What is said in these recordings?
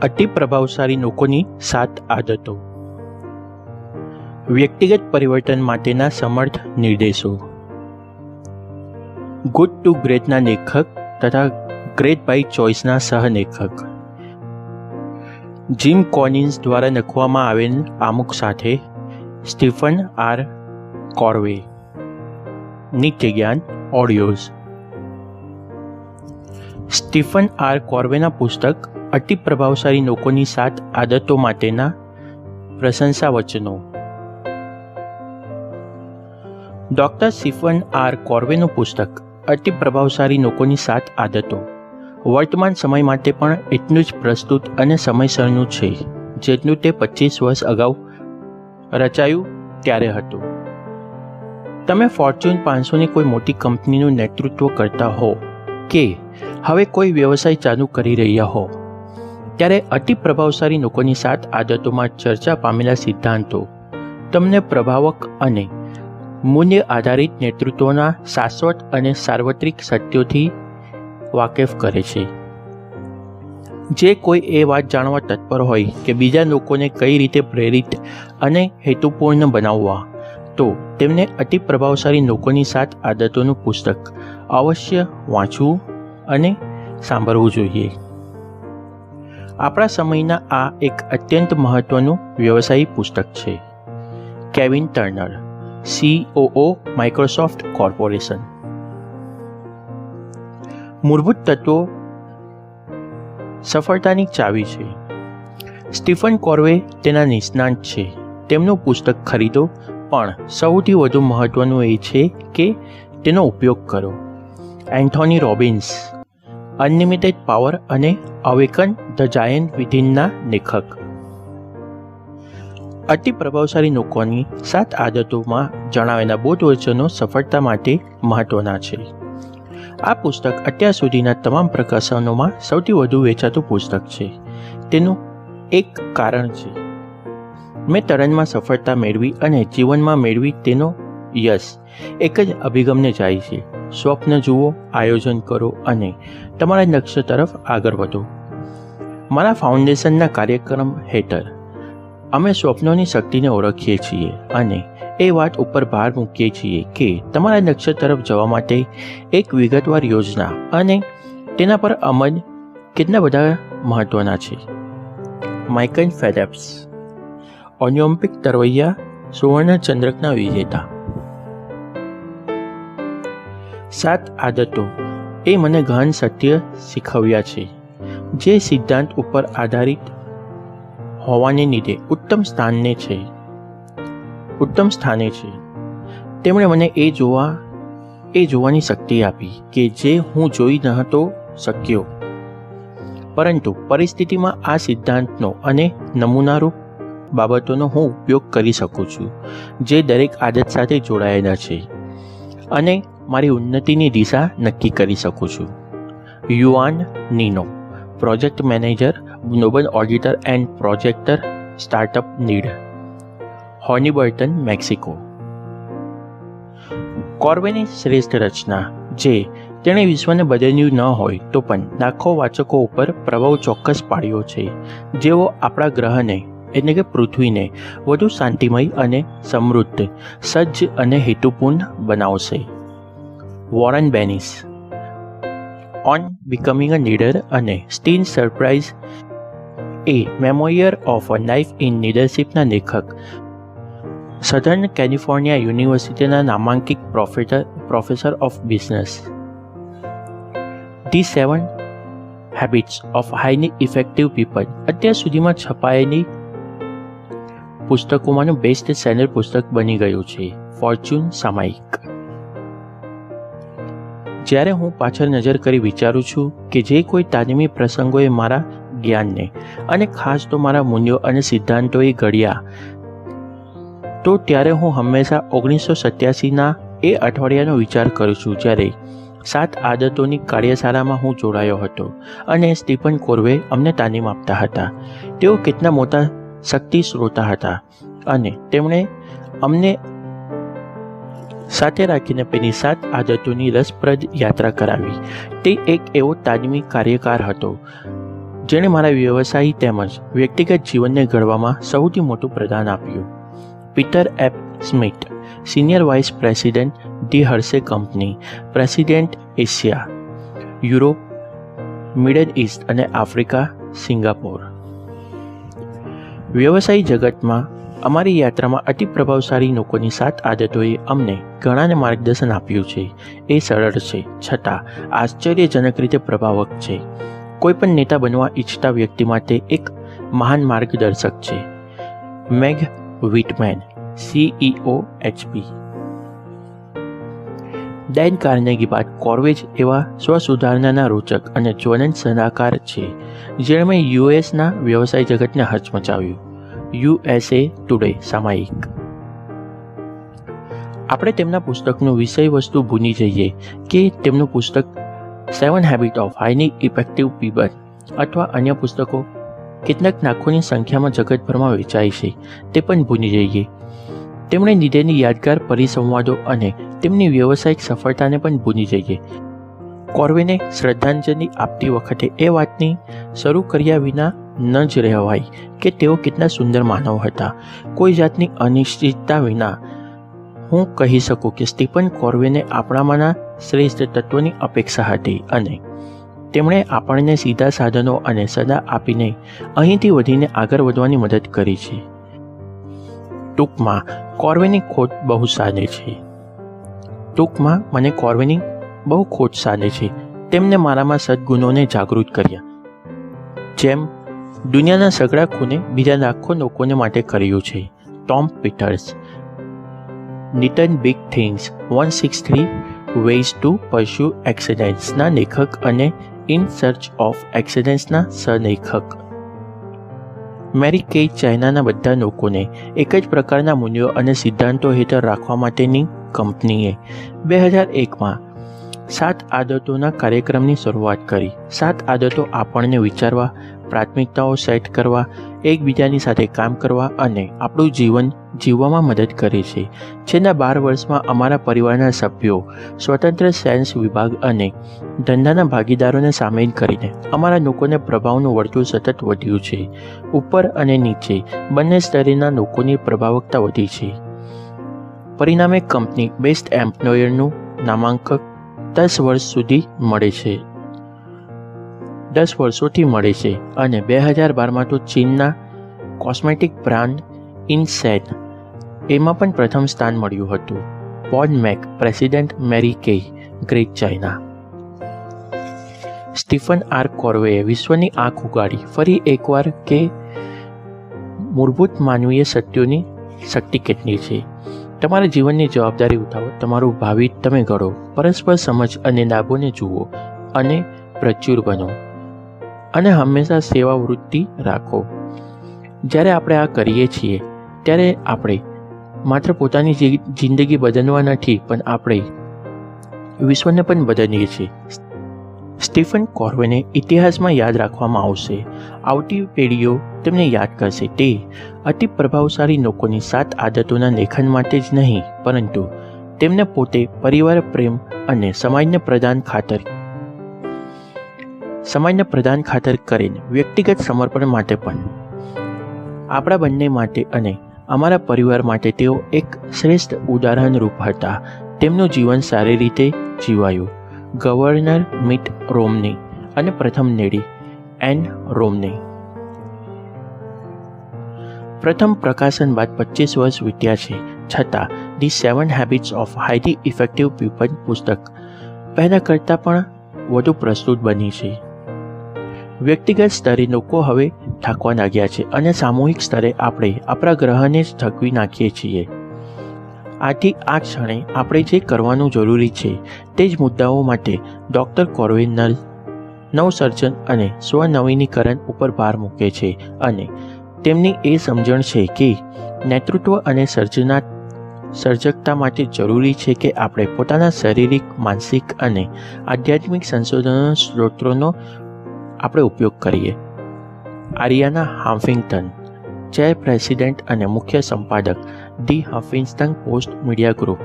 અતિ પ્રભાવશાળી લોકોની 7 આદતો. વ્યક્તિગત પરિવર્તન માટેના સમર્થ નિર્દેશો. ગુડ ટુ ગ્રેટના લેખક તથા ગ્રેટ બાય ચોઇસના સહલેખક જીમ કોલિન્સ દ્વારા લખવામાં આવેલ આમુખ સાથે સ્ટીફન આર કોર્વે. નિત્ય જ્ઞાન ઓડિયોઝ. સ્ટીફન આર કોર્વેના પુસ્તક અતિ પ્રભાવશાળી લોકોની 7 આદતો માટેના પ્રશંસા વચનો. ડૉક્ટર સ્ટીફન આર કોર્વેનું પુસ્તક અતિ પ્રભાવશાળી લોકોની 7 આદતો વર્તમાન સમય માટે પણ એટલું જ પ્રસ્તુત અને સમયસરનું છે જેટલું તે 25 વર્ષ અગાઉ રચાયું ત્યારે હતું. તમે ફોર્ચ્યુન 500ની કોઈ મોટી કંપનીનું નેતૃત્વ કરતા હો કે હવે કોઈ વ્યવસાય ચાલુ કરી રહ્યા હો ત્યારે અતિ પ્રભાવશાળી લોકોની 7 આદતોમાં ચર્ચા પામેલા સિદ્ધાંતો તમને પ્રભાવક અને મૂલ્ય આધારિત નેતૃત્વના શાશ્વત અને સાર્વત્રિક સત્યોથી વાકેફ કરે છે. જે કોઈ એ વાત જાણવા તત્પર હોય કે બીજા લોકોને કઈ રીતે પ્રેરિત અને હેતુપૂર્ણ બનાવવા તો તેમને અતિ પ્રભાવશાળી લોકોની 7 આદતોનું પુસ્તક અવશ્ય વાંચવું અને સાંભળવું જોઈએ. આપણા સમયના આ એક અત્યંત મહત્વનું વ્યવસાયિક પુસ્તક છે. Kevin Turner, COO Microsoft corporation. મૂળભૂત તત્વો સફળતાની ચાવી છે. સ્ટીફન કોર્વે તેના નિષ્ણાત છે. તેમનું પુસ્તક ખરીદો, પણ સૌથી વધુ મહત્વનું એ છે કે તેનો ઉપયોગ કરો. એન્થોની રોબિન્સ, અનલિમિટેડ પાવર અને અવેકન ધ જાયન્ટ વિધિનના લેખક. અતિ પ્રભાવશાળી લોકોની 7 આદતોમાં જણાવેલા બોધવચનો સફળતા માટે મહત્વના છે. આ પુસ્તક અત્યાર સુધીના તમામ પ્રકાશનોમાં સૌથી વધુ વેચાતું પુસ્તક છે. તેનું એક કારણ છે. મેં તરણમાં સફળતા મેળવી અને જીવનમાં મેળવી તેનો યશ એક જ અભિગમને જાય છે. સ્વપ્ન જુઓ, આયોજન કરો અને તમારા લક્ષ્ય તરફ આગળ વધો. મારા ફાઉન્ડેશનના કાર્યક્રમ હેઠળ અમે સ્વપ્નોની શક્તિને ઓળખીએ છીએ અને એ વાત ઉપર ભાર મૂકીએ છીએ કે તમારા લક્ષ્ય તરફ જવા માટે એક વિગતવાર યોજના અને તેના પર અમલ કેટલા બધા મહત્વના છે. માઇકલ ફેલ્પ્સ, ઓલિમ્પિક તરવૈયા, સુવર્ણ ચંદ્રકના વિજેતા. 7 આદતો એ મને ગહન સત્ય શીખવ્યા છે જે સિદ્ધાંત ઉપર આધારિત હોવાને લીધે ઉત્તમ સ્થાને છે. તેમણે મને એ જોવાની શક્તિ આપી કે જે હું જોઈ નહોતો શક્યો, પરંતુ પરિસ્થિતિમાં આ સિદ્ધાંતનો અને નમૂનારૂપ બાબતોનો હું ઉપયોગ કરી શકું છું જે દરેક આદત સાથે જોડાયેલા છે અને મારી ઉન્નતિની દિશા નક્કી કરી શકું છું. Juan Nino, project manager, global auditor and projector, startup need, હોર્નીબર્ટન, મેક્સિકો. કોર્વેની શ્રેષ્ઠ રચના જે તેણે વિશ્વને બદલ્યું ન હોય તો પણ લાખો વાચકો ઉપર પ્રભાવ ચોક્કસ પાડ્યો છે, જેઓ આપણા ગ્રહને એટલે કે પૃથ્વીને વધુ શાંતિમય અને સમૃદ્ધ, સજ્જ અને હેતુપૂર્ણ બનાવશે. Warren Bennis, on becoming a leader અને still surprise a memoir of a life in લીડરશિપના લેખક, સધર્ન કેલિફોર્નિયા યુનિવર્સિટીના નામાંકિત professor of business. The 7 habits of highly effective people અત્યાર સુધીમાં છપાયેલી પુસ્તકોમાંનું બેસ્ટ સેલર પુસ્તક બની ગયું છે. ફોર્ચ્યુન સામાયિક. જ્યારે હું પાછળ નજર કરી વિચારું છું કે જે કોઈ તાલીમી પ્રસંગોએ મારા જ્ઞાનને અને ખાસ તો મારા મૂલ્યો અને સિદ્ધાંતોએ ઘડ્યા તો ત્યારે હું હંમેશા 1987ના એ અઠવાડિયાનો વિચાર કરું છું જ્યારે 7 આદતોની કાર્યશાળામાં હું જોડાયો હતો અને સ્ટીફન કોર્વે અમને તાલીમ આપતા હતા. તેઓ કેટલા મોટા શક્તિ શ્રોતા હતા અને તેમણે અમને સાથે રાખીને પેલી 7 આદતોની રસપ્રદ યાત્રા કરાવી. તે એક એવો તાલીમી કાર્યકાર હતો જેણે મારા વ્યવસાયી તેમજ વ્યક્તિગત જીવનને ઘડવામાં સૌથી મોટું પ્રદાન આપ્યું. Peter F Smith, senior vice president, the Hershey company, president Asia, Europe, Middle East અને આફ્રિકા, સિંગાપોર. વ્યવસાયી જગતમાં અમારી યાત્રામાં અતિ પ્રભાવશાળી લોકોની 7 આદતોએ અમને ઘણાને માર્ગદર્શન આપ્યું છે. એ સરળ છે છતાં આશ્ચર્યજનક રીતે પ્રભાવક છે. કોઈ પણ નેતા બનવા ઈચ્છતા વ્યક્તિ માટે એક મહાન માર્ગદર્શક છે. મેગ વિટમેન, CEO HP. ડેન કાર્નેગી બાદ કોર્વેજ એવા સ્વસુધારણાના રોચક અને જ્વલંત સલાહકાર છે જેમણે યુએસના વ્યવસાય જગતને હચમચાવ્યું. USA ટુડે સામાયિક. આપણે તેમના પુસ્તકનું વિષય વસ્તુ ભૂલી જઈએ કે તેમનું પુસ્તક 7 habit of highly effective people અથવા અન્ય પુસ્તકો કેટલાક લાખોની સંખ્યામાં જગતભરમાં વેચાય છે તે પણ ભૂલી જઈએ. તેમણે લીધેલી યાદગાર પરિસંવાદો અને તેમની વ્યવસાયિક સફળતાને પણ ભૂલી જઈએ. કોર્વેને શ્રદ્ધાંજલિ આપતી વખતે એ વાતની શરૂ કર્યા વિના ન જ રહેવાય કે તેઓ કેટલા સુંદર માનવ હતા. કોઈ જાતની અનિશ્ચિતતા વિના હું કહી શકું કે સ્ટીફન કોર્વેને આપણામાંના શ્રેષ્ઠ તત્વોની અપેક્ષા હતી અને તેમણે આપણને સીધા સાધનો અને સલાહ આપીને અહીંથી વધીને આગળ વધવાની મદદ કરી છે. ટૂંકમાં કોર્વેની ખોટ બહુ સાદે છે. મને કોર્વેની બહુ ખોટ સાદે છે. તેમને મારામાં સદગુણોને જાગૃત કર્યા, જેમ દુનિયાના સગળા ખૂને બીજા લાખો લોકોને માટે કર્યું છે. Tom Peters, little big things 163 ways to pursue એક્સેલન્સના લેખક અને ઇન સર્ચ ઓફ એક્સેલન્સના સહલેખક. મેરી કેઈ ચાઇનાના બધા લોકોને એક જ પ્રકારના મૂલ્યો અને સિદ્ધાંતો હેઠળ રાખવા માટેની કંપનીએ 2001માં 7 આદતોના કાર્યક્રમની શરૂઆત કરી. 7 આદતો આપણને વિચારવા, પ્રાથમિકતાઓ સેટ કરવા, એકબીજાની સાથે કામ કરવા અને આપણું જીવન જીવવામાં મદદ કરે છે. છેલ્લા 12 વર્ષમાં અમારા પરિવારના સભ્યો, સ્વતંત્ર સેલ્સ વિભાગ અને ધંધાના ભાગીદારોને સામેલ કરીને અમારા લોકોને પ્રભાવનું વર્તુળ સતત વધ્યું છે. ઉપર અને નીચે બંને સ્તરેના લોકોની પ્રભાવકતા વધી છે. પરિણામે કંપની બેસ્ટ એમ્પ્લોયરનું નામાંકન 10 વર્ષોથી મળે છે અને 2012માં તો ચીનના કોસ્મેટિક બ્રાન્ડ ઇનસેન એમાં પણ પ્રથમ સ્થાન મળ્યું હતું. પોલ મેક, પ્રેસિડેન્ટ, મેરી કેઈ, ગ્રેટ ચાઇના. સ્ટીફન આર કોર્વેએ વિશ્વની આંખ ઉગાડી ફરી એકવાર કે મૂળભૂત માનવીય સત્યોની શક્તિ કેટલી છે. તમારા જીવનની જવાબદારી ઉઠાવો, તમારું ભાવિ તમે ઘડો, પરસ્પર સમજ અને લાભોને જુઓ અને પ્રચુર બનો અને હંમેશા સેવા વૃત્તિ રાખો. જ્યારે આપણે આ કરીએ છીએ ત્યારે આપણે માત્ર પોતાની જિંદગી બદલવા નથી પણ આપણે વિશ્વને પણ બદલીએ છીએ. સ્ટીફન કોર્વેને ઇતિહાસમાં યાદ રાખવામાં આવશે. આવતી પેઢીઓ તેમને યાદ કરશે. તે અતિ પ્રભાવશાળી લોકોની 7 આદતોના લેખન માટે જ નહીં પરંતુ તેમને પોતે, પરિવાર, પ્રેમ અને સમાજને પ્રદાન ખાતર કરીને વ્યક્તિગત સમર્પણ માટે પણ. આપણા બંને માટે અને અમારા પરિવાર માટે તેઓ એક શ્રેષ્ઠ ઉદાહરણરૂપ હતા. તેમનું જીવન સારી રીતે જીવાયું. ગવર્નર મિટ રોમની અને પ્રથમ લેડી એન રોમની. પ્રથમ પ્રકાશન બાદ 25 વર્ષ વીત્યા છે છતાં the 7 habits of highly effective people પુસ્તક પહેલાં કરતાં પણ વધુ પ્રસ્તુત બની છે. વ્યક્તિગત સ્તરે લોકો હવે થાકવા લાગ્યા છે અને સામૂહિક સ્તરે આપણે આપણા ગ્રહને જ થકવી નાખીએ છીએ. આથી આ ક્ષણે આપણે જે કરવાનું જરૂરી છે તે જ મુદ્દાઓ માટે ડૉક્ટર કોર્વે નવસર્જન અને સ્વનવીનીકરણ ઉપર ભાર મૂકે છે અને તેમની એ સમજણ છે કે નેતૃત્વ અને સર્જકતા માટે જરૂરી છે કે આપણે પોતાના શારીરિક, માનસિક અને આધ્યાત્મિક સંશોધન સ્ત્રોતોનો આપણે ઉપયોગ કરીએ. આરિયાના હાફિંગ્ટન, ચેર પ્રેસિડેન્ટ અને મુખ્ય સંપાદક, the Huffington Post media group.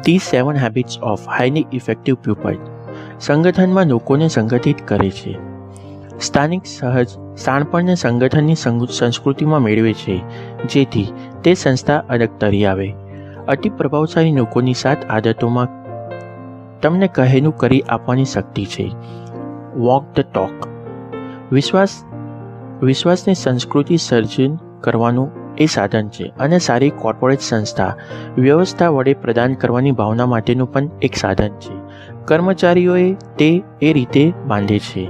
The 7 habits of highly effective people સંગઠનમાં લોકોને સંગઠિત કરે છે. સ્થાનિક સહજ શાણપણને સંગઠનની સંસ્કૃતિમાં મેળવે છે, જેથી તે સંસ્થા અલગ તરી આવે. અતિ પ્રભાવશાળી લોકોની 7 આદતોમાં તમને કહેલું કરી આપવાની શક્તિ છે. Walk the talk. વિશ્વાસની સંસ્કૃતિ સર્જન કરવાનું એ સાધન છે અને સારી કોર્પોરેટ વ્યવસ્થા વડે પ્રદાન કરવાની ભાવના માટેનું પણ એક સાધન છે. કર્મચારીઓએ તે એ રીતે બાંધે છે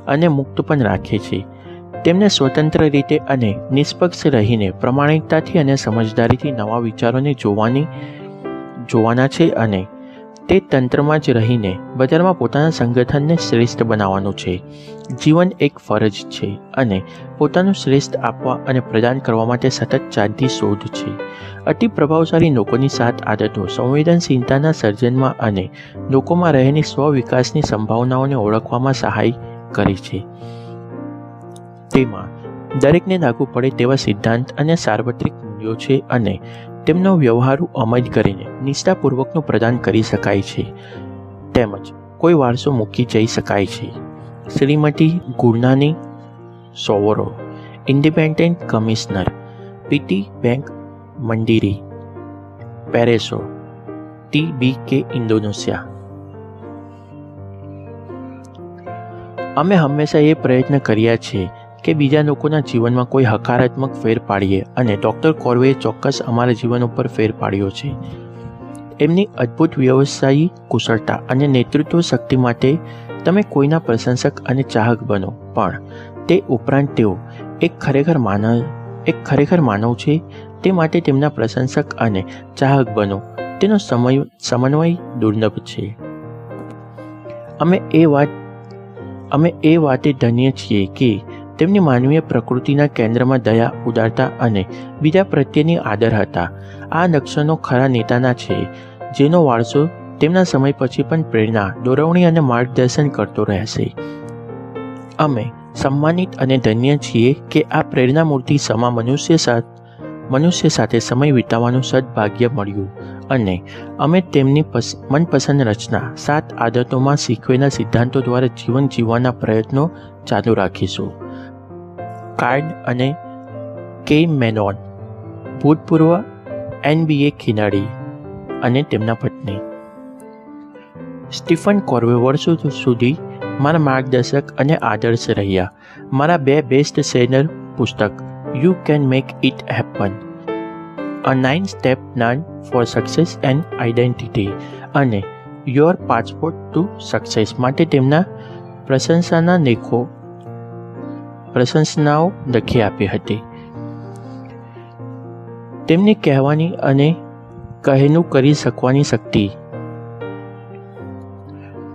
અને મુક્ત પણ રાખે છે. તેમને સ્વતંત્ર રીતે અને નિષ્પક્ષ રહીને પ્રામાણિકતાથી અને સમજદારીથી નવા વિચારોને જોવાના છે અને તે તંત્રમાં જ રહીને બજારમાં પોતાના સંગઠનને શ્રેષ્ઠ બનાવવાનું છે. જીવન એક ફરજ છે અને પોતાનું શ્રેષ્ઠ આપવા અને પ્રદાન કરવા માટે સતત ચાલતી શોધ છે. અતિ પ્રભાવશાળી લોકોની 7 આદતો સંવેદનશીલતાના સર્જનમાં અને લોકોમાં રહેલી સ્વ-વિકાસની સંભાવનાઓને ઓળખવામાં સહાય કરે છે. તેમાં દરેકને લાગુ પડે તેવા સિદ્ધાંત અને સાર્વત્રિક મૂલ્યો છે અને તેમનો વ્યવહારુ અમલ કરીને નિષ્ઠાપૂર્વકનું પ્રદાન કરી શકાય છે, તેમજ કોઈ વારસો મૂકી જઈ શકાય છે. શ્રીમતી ગુરનાની સોવરો, independent commissioner, PT bank Mandiri, Persero, TBK Indonesia. અમે હંમેશા એ પ્રયત્ન કર્યા છે કે બીજા લોકોના જીવનમાં કોઈ હકારાત્મક ફેર પાડીએ અને ડૉક્ટર કોર્વેએ ચોક્કસ અમારા જીવન ઉપર ફેર પાડ્યો છે. એમની અદ્ભુત વ્યવસાયી કુશળતા અને નેતૃત્વ શક્તિ માટે તમે કોઈના પ્રશંસક અને ચાહક બનો, પણ તે ઉપરાંત તેઓ એક ખરેખર માનવ છે. તે માટે તેમના પ્રશંસક અને ચાહક બનો તેનો સમન્વય દુર્લભ છે. અમે એ વાતે ધન્ય છીએ કે તેમની માનવીય પ્રકૃતિના કેન્દ્રમાં દયા, ઉદારતા અને બીજા પ્રત્યેની આદર હતા. આ લક્ષણો ખરા નેતાના છે, જેનો વારસો તેમના સમય પછી પણ પ્રેરણા, દોરવણી અને માર્ગદર્શન કરતો રહેશે. અમે સન્માનિત અને ધન્ય છીએ કે આ પ્રેરણામૂર્તિ સમા મનુષ્ય સાથે સમય વિતાવવાનું સદભાગ્ય મળ્યું અને અમે તેમની મનપસંદ રચના 7 આદતોમાં શીખવેલા સિદ્ધાંતો દ્વારા જીવન જીવવાના પ્રયત્નો ચાલુ રાખીશું. કાર્ડ અને કે મેનોન, ભૂતપૂર્વ NBA ખેલાડી અને તેમના પત્ની. સ્ટીફન કોર્વે વર્ષો સુધી મારા માર્ગદર્શક અને આદર્શ રહ્યા. મારા 2 બેસ્ટ સેલર પુસ્તક you can make it happen, a 9-step plan for success and identity અને યોર પાસપોર્ટ ટુ સક્સેસ માટે તેમના પ્રશંસનાઓ લખી આપી હતી. તેમની કહેવાની અને કહેલું કરી શકવાની શક્તિ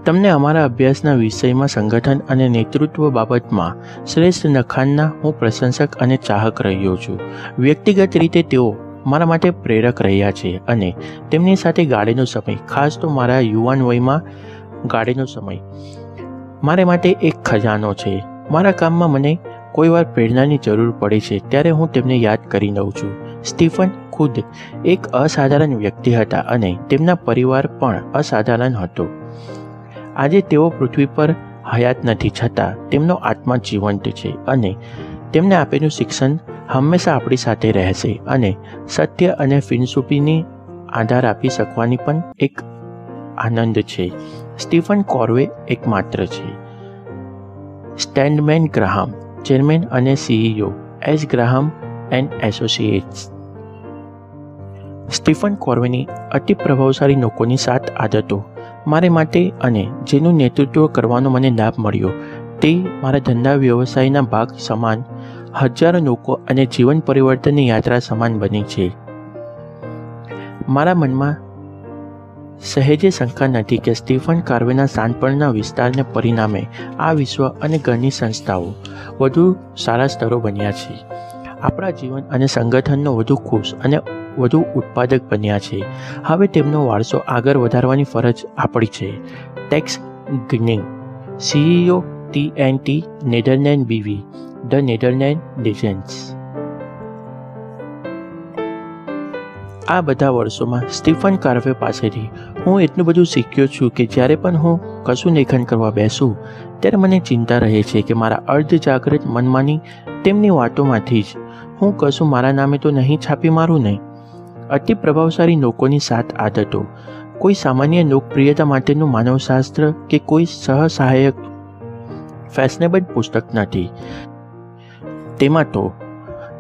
તમને અમારા અભ્યાસના વિષયમાં સંગઠન અને નેતૃત્વ બાબતમાં શ્રેષ્ઠ લખાણના હું પ્રશંસક અને ચાહક રહ્યો છું. વ્યક્તિગત રીતે તેઓ મારા માટે પ્રેરક રહ્યા છે અને તેમની સાથે ગાળેલો સમય, ખાસ તો મારા યુવાન વયમાં ગાળેલો સમય, મારા માટે એક ખજાનો છે. મારા કામમાં મને કોઈવાર પ્રેરણાની જરૂર પડે છે ત્યારે હું તેમને યાદ કરી લઉં છું. સ્ટીફન ખુદ એક અસાધારણ વ્યક્તિ હતા અને તેમના પરિવાર પણ અસાધારણ હતો. આજે તેઓ પૃથ્વી પર હયાત નથી, છતાં તેમનો આત્મા જીવંત છે અને તેમને આપેલું શિક્ષણ હંમેશા આપણી સાથે રહેશે અને સત્ય અને ફિલસૂફીને આધાર આપી શકવાની પણ એક આનંદ છે. સ્ટીફન કોર્વે એકમાત્ર છે. સ્ટેન્ડમેન ગ્રાહમ, ચેરમેન અને CEO, S Graham and associates. Stephen કોર્વેની અતિ પ્રભાવશાળી લોકોની 7 આદતો મારે માટે અને જેનું નેતૃત્વ કરવાનો મને લાભ મળ્યો તે મારા ધંધા વ્યવસાયના ભાગ સમાન, હજારો લોકો અને જીવન પરિવર્તનની યાત્રા સમાન બની છે. મારા મનમાં સહેજે શંકા નથી કે સ્ટીફન કોર્વેના શાણપણના વિસ્તારને પરિણામે આ વિશ્વ અને ઘણી સંસ્થાઓ વધુ સારા સ્તરો બન્યા છે. આપણા જીવન અને સંગઠનનો વધુ ખુશ અને વધુ ઉત્પાદક બન્યા છે. હવે તેમનો વારસો આગળ વધારવાની ફરજ આપણી છે. Tex Gunning, CEO, TNT Netherland BV, the Netherland legends. આ બધા વર્ષોમાં સ્ટીફન કાર્વે પાસેથી હું એટલું બધું શીખ્યો છું કે જ્યારે પણ હું કશું લેખન કરવા બેસું ત્યારે મને ચિંતા રહે છે કે મારા અર્ધજાગ્રત મનમાંની તેમની વાતોમાંથી જ હું કશું મારા નામે તો નહીં છાપી મારું ને. અતિ પ્રભાવશાળી લોકોની 7 આદતો કોઈ સામાન્ય લોકપ્રિયતા માટેનું માનવશાસ્ત્ર કે કોઈ સહસહાયક ફેશનેબલ પુસ્તક નથી. તેમાં તો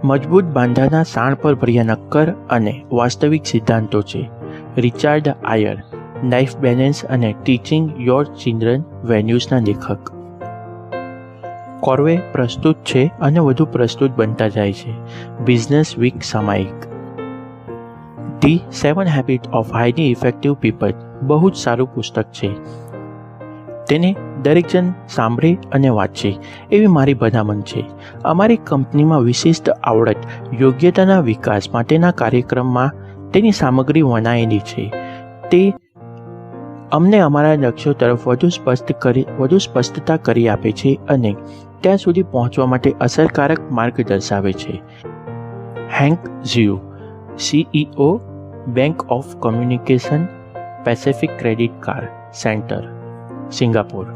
મજબૂત બાંધાના સાણ પર ભર્યા નક્કર અને વાસ્તવિક સિદ્ધાંતો છે. રિચાર્ડ આયર, લાઈફ બેલેન્સ અને ટીચિંગ યોર ચિલ્ડ્રન વેલ્યુઝના લેખક. કોર્વે પ્રસ્તુત છે અને વધુ પ્રસ્તુત બનતા જાય છે. બિઝનેસ વીક સામાયિક. The 7 habit of highly effective people બહુ જ સારું પુસ્તક છે. તેને દરેક જણ સાંભળે અને વાંચે એવી મારી ભલામણ છે. અમારી કંપનીમાં વિશિષ્ટ આવડત યોગ્યતાના વિકાસ માટેના કાર્યક્રમમાં તેની સામગ્રી વણાયેલી છે. તે અમને અમારા લક્ષ્યો તરફ વધુ સ્પષ્ટતા કરી આપે છે અને ત્યાં સુધી પહોંચવા માટે અસરકારક માર્ગ દર્શાવે છે. હેન્ક ઝિયુ, CEO, bank of communication Pacific credit card center, Singapore.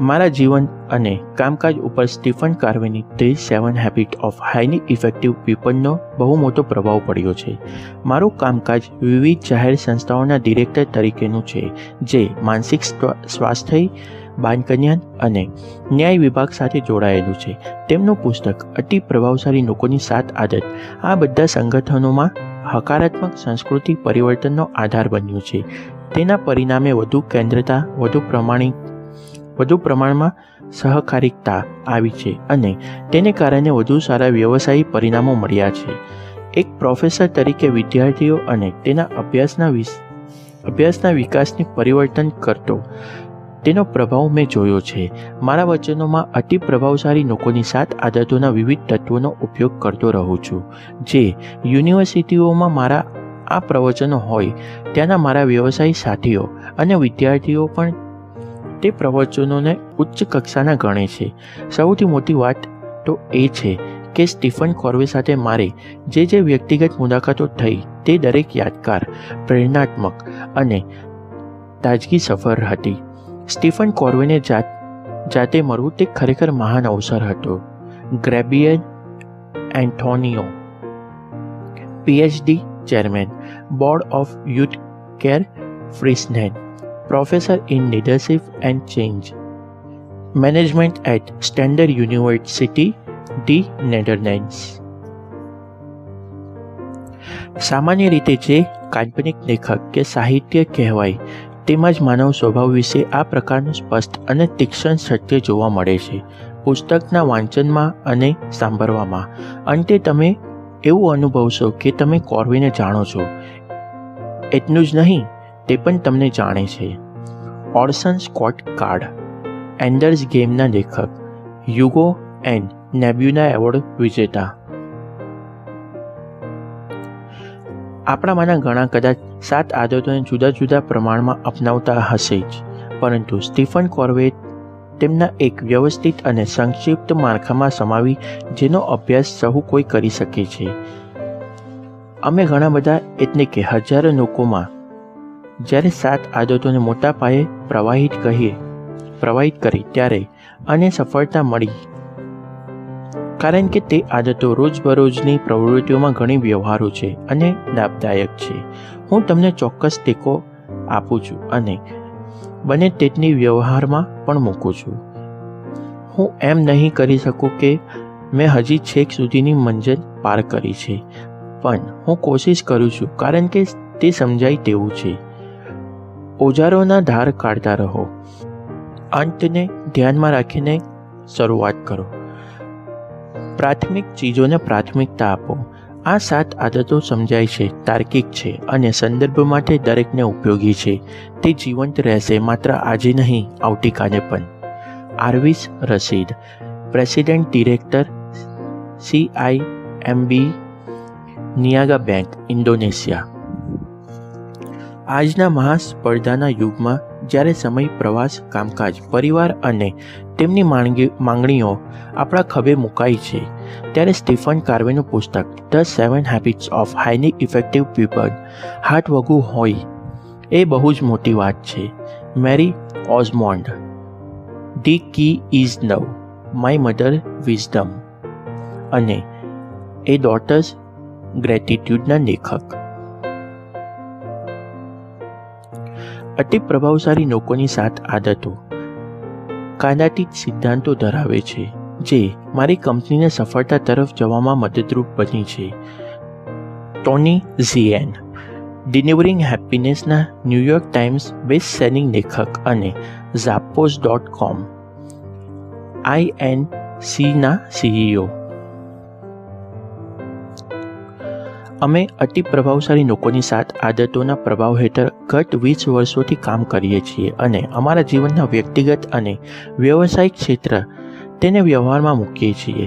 મારા જીવન અને કામકાજ ઉપર સ્ટીફન કાર્વેની the 7 habit of highly effective પીપલનો બહુ મોટો પ્રભાવ પડ્યો છે. મારું કામકાજ વિવિધ જાહેર સંસ્થાઓના ડિરેક્ટર તરીકેનું છે, જે માનસિક સ્વાસ્થ્ય, બાળ કલ્યાણ અને ન્યાય વિભાગ સાથે જોડાયેલું છે. તેમનું પુસ્તક અતિ પ્રભાવશાળી લોકોની 7 આદત આ બધા સંગઠનોમાં હકારાત્મક સંસ્કૃતિ પરિવર્તનનો આધાર બન્યું છે. તેના પરિણામે વધુ કેન્દ્રતા, વધુ પ્રમાણમાં સહકારિતા આવી છે અને તેને કારણે વધુ સારા વ્યવસાયિક પરિણામો મળ્યા છે. એક પ્રોફેસર તરીકે વિદ્યાર્થીઓ અને તેના અભ્યાસના વિકાસને પરિવર્તન કરતો તેનો પ્રભાવ મેં જોયો છે. મારા વચનોમાં અતિ પ્રભાવશાળી લોકોની 7 આદતોના વિવિધ તત્વોનો ઉપયોગ કરતો રહું છું, જે યુનિવર્સિટીઓમાં મારા આ પ્રવચનો હોય ત્યાંના મારા વ્યવસાયિક સાથીઓ અને વિદ્યાર્થીઓ પણ તે પ્રવચનોને ઉચ્ચ કક્ષાના ગણે છે. સૌથી મોટી વાત તો એ છે કે સ્ટીફન કોર્વે સાથે મારે જે વ્યક્તિગત મુલાકાતો થઈ તે દરેક યાદગાર, પ્રેરણાત્મક અને તાજગી સફર હતી. સ્ટીફન કોર્વેને જાતે મળવું તે ખરેખર મહાન અવસર હતો. ગ્રેબિયર એન્થોનિયો, PhD chairman, board of youth care ફ્રીસનેન, professor in leadership and change management at Standard University, the Netherlands. સામાન્ય રીતે જે કાલ્પનિક લેખક કે સાહિત્ય કહેવાય તેમાં જ માનવ સ્વભાવ વિશે આ પ્રકારનું સ્પષ્ટ અને તીક્ષ્ણ સત્ય જોવા મળે છે. પુસ્તકના વાંચનમાં અને સાંભળવામાં અંતે તમે એવું અનુભવશો કે તમે કોર્વેને જાણો છો. એટલું જ નહીં, તે પણ તમને જાણે છે. ઓર્સન સ્કોટ કાર્ડ, એન્ડર્સ ગેમના લેખક, હ્યુગો એન્ડ નેબ્યુલા એવોર્ડ વિજેતા. આપણામાંના ઘણા કદાચ 7 આદતોને જુદા જુદા પ્રમાણમાં અપનાવતા હશે જ, પરંતુ સ્ટીફન કોર્વે તેમના એક વ્યવસ્થિત અને સંક્ષિપ્ત માળખામાં સમાવી જેનો અભ્યાસ સહુ કોઈ કરી શકે છે. અમે ઘણા બધા એટલે કે હજારો લોકોમાં જ્યારે 7 આદતોને મોટા પાયે પ્રવાહિત કરી ત્યારે અને સફળતા મળી, કારણ કે તે આદતો રોજબરોજની પ્રવૃત્તિઓમાં ઘણી વ્યવહારુ છે અને લાભદાયક છે. હું તમને ચોક્કસ ટેકો આપું છું અને બને તેટલી વ્યવહારમાં પણ મૂકું છું. હું એમ નહીં કરી શકું કે મેં હજી છેક સુધીની મંજિલ પાર કરી છે, પણ હું કોશિશ કરું છું કારણ કે તે સમજાય તેવું છે. ઓજારોના ધાર કાઢતા રહો. અંતને ધ્યાનમાં રાખીને શરૂઆત કરો. પ્રાથમિક ચીજોને પ્રાથમિકતા આપો. આ 7 આદતો સમજાય છે, તાર્કિક છે અને સંદર્ભ માટે દરેકને ઉપયોગી છે. તે જીવંત રહેશે માત્ર આજે નહીં, આવતીકાલે પણ. આર્વિસ રશીદ, president director, CIMB Niaga bank, Indonesia. આજના મહાસ્પર્ધાના યુગમાં જ્યારે સમય, પ્રવાસ, કામકાજ, પરિવાર અને તેમની માંગણીઓ આપણા ખભે મુકાઈ છે, ત્યારે સ્ટીફન કાર્વેનું પુસ્તક the 7 habits of highly effective people હાથ વગું હોય એ બહુ જ મોટી વાત છે. Marie Osmond, the key is love, my mother wisdom અને એ ડોટર્સ ગ્રેટિટ્યૂડના લેખક. અતિ પ્રભાવશાળી લોકોની 7 આદતો કાયદાતીત સિદ્ધાંતો ધરાવે છે જે મારી કંપનીને સફળતા તરફ જવામાં મદદરૂપ બની છે. ટોની ઝિએન, ડિલિવરિંગ હેપીનેસના ન્યૂયોર્ક ટાઈમ્સ બેસ્ટ સેલિંગ લેખક અને zappos.com INCના CEO. અમે અતિ પ્રભાવશાળી લોકોની 7 આદતોના પ્રભાવ હેઠળ ગત 20 વર્ષોથી કામ કરીએ છીએ અને અમારા જીવનના વ્યક્તિગત અને વ્યવસાયિક ક્ષેત્ર તેને વ્યવહારમાં મૂકીએ છીએ.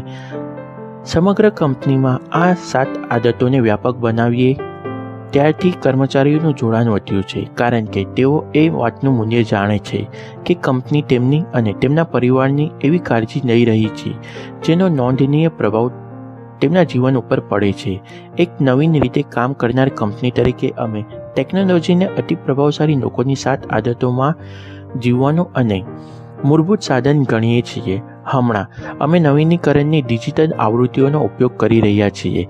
સમગ્ર કંપનીમાં આ 7 આદતોને વ્યાપક બનાવીએ ત્યારથી કર્મચારીઓનું જોડાણ વધ્યું છે, કારણ કે તેઓ એ વાતનું મૂલ્ય જાણે છે કે કંપની તેમની અને તેમના પરિવારની એવી કાળજી લઈ રહી છે જેનો નોંધનીય પ્રભાવ તેમના જીવન ઉપર પડે છે. એક નવીન રીતે કામ કરનાર કંપની તરીકે અમે ટેકનોલોજીને અતિ પ્રભાવશાળી લોકોની 7 આદતોમાં જીવવાનું અને મૂળભૂત સાધન ગણીએ છીએ. હમણાં અમે નવીનીકરણની ડિજિટલ આવૃત્તિઓનો ઉપયોગ કરી રહ્યા છીએ.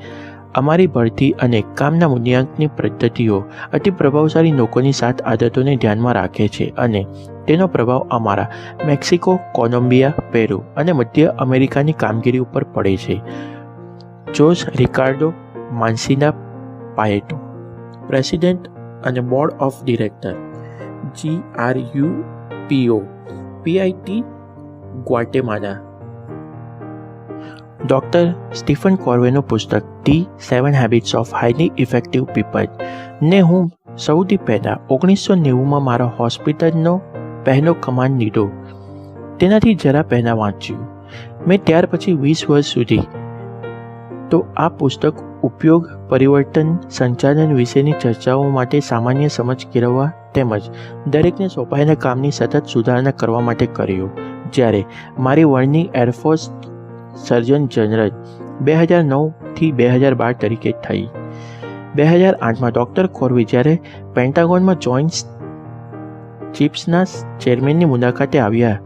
અમારી ભરતી અને કામના મૂલ્યાંકનની પદ્ધતિઓ અતિ પ્રભાવશાળી લોકોની 7 આદતોને ધ્યાનમાં રાખે છે અને તેનો પ્રભાવ અમારા મેક્સિકો, કોલંબિયા, પેરુ અને મધ્ય અમેરિકાની કામગીરી ઉપર પડે છે. જોસ રિકાર્ડો માન્સિના પાયેટો, પ્રેસિડેન્ટ અને board of director, GRUPO PIT Guatemala. Doctor Stephen કોર્વેનું પુસ્તક the 7 habits of highly effective people ને હું સૌથી પહેલાં 1990માં મારા હોસ્પિટલનો પહેલો કમાન્ડ લીધો તેનાથી જરા પહેલાં વાંચ્યું. મેં ત્યાર પછી 20 વર્ષ સુધી તો આ પુસ્તક ઉપયોગ, પરિવર્તન, સંચાલન વિશેની ચર્ચાઓ માટે સામાન્ય સમજ કેળવવા તેમજ દરેકને સોંપાયેલા કામની સતત સુધારણા કરવા માટે કર્યો. જ્યારે મારી વળની એરફોર્સ સર્જન જનરલ 2009થી 2012 તરીકે થઈ. 2008માં ડૉક્ટર કોર્વે જ્યારે પેન્ટાગોનમાં જોઈન્ટ ચીફ્સના ચેરમેનની મુલાકાતે આવ્યા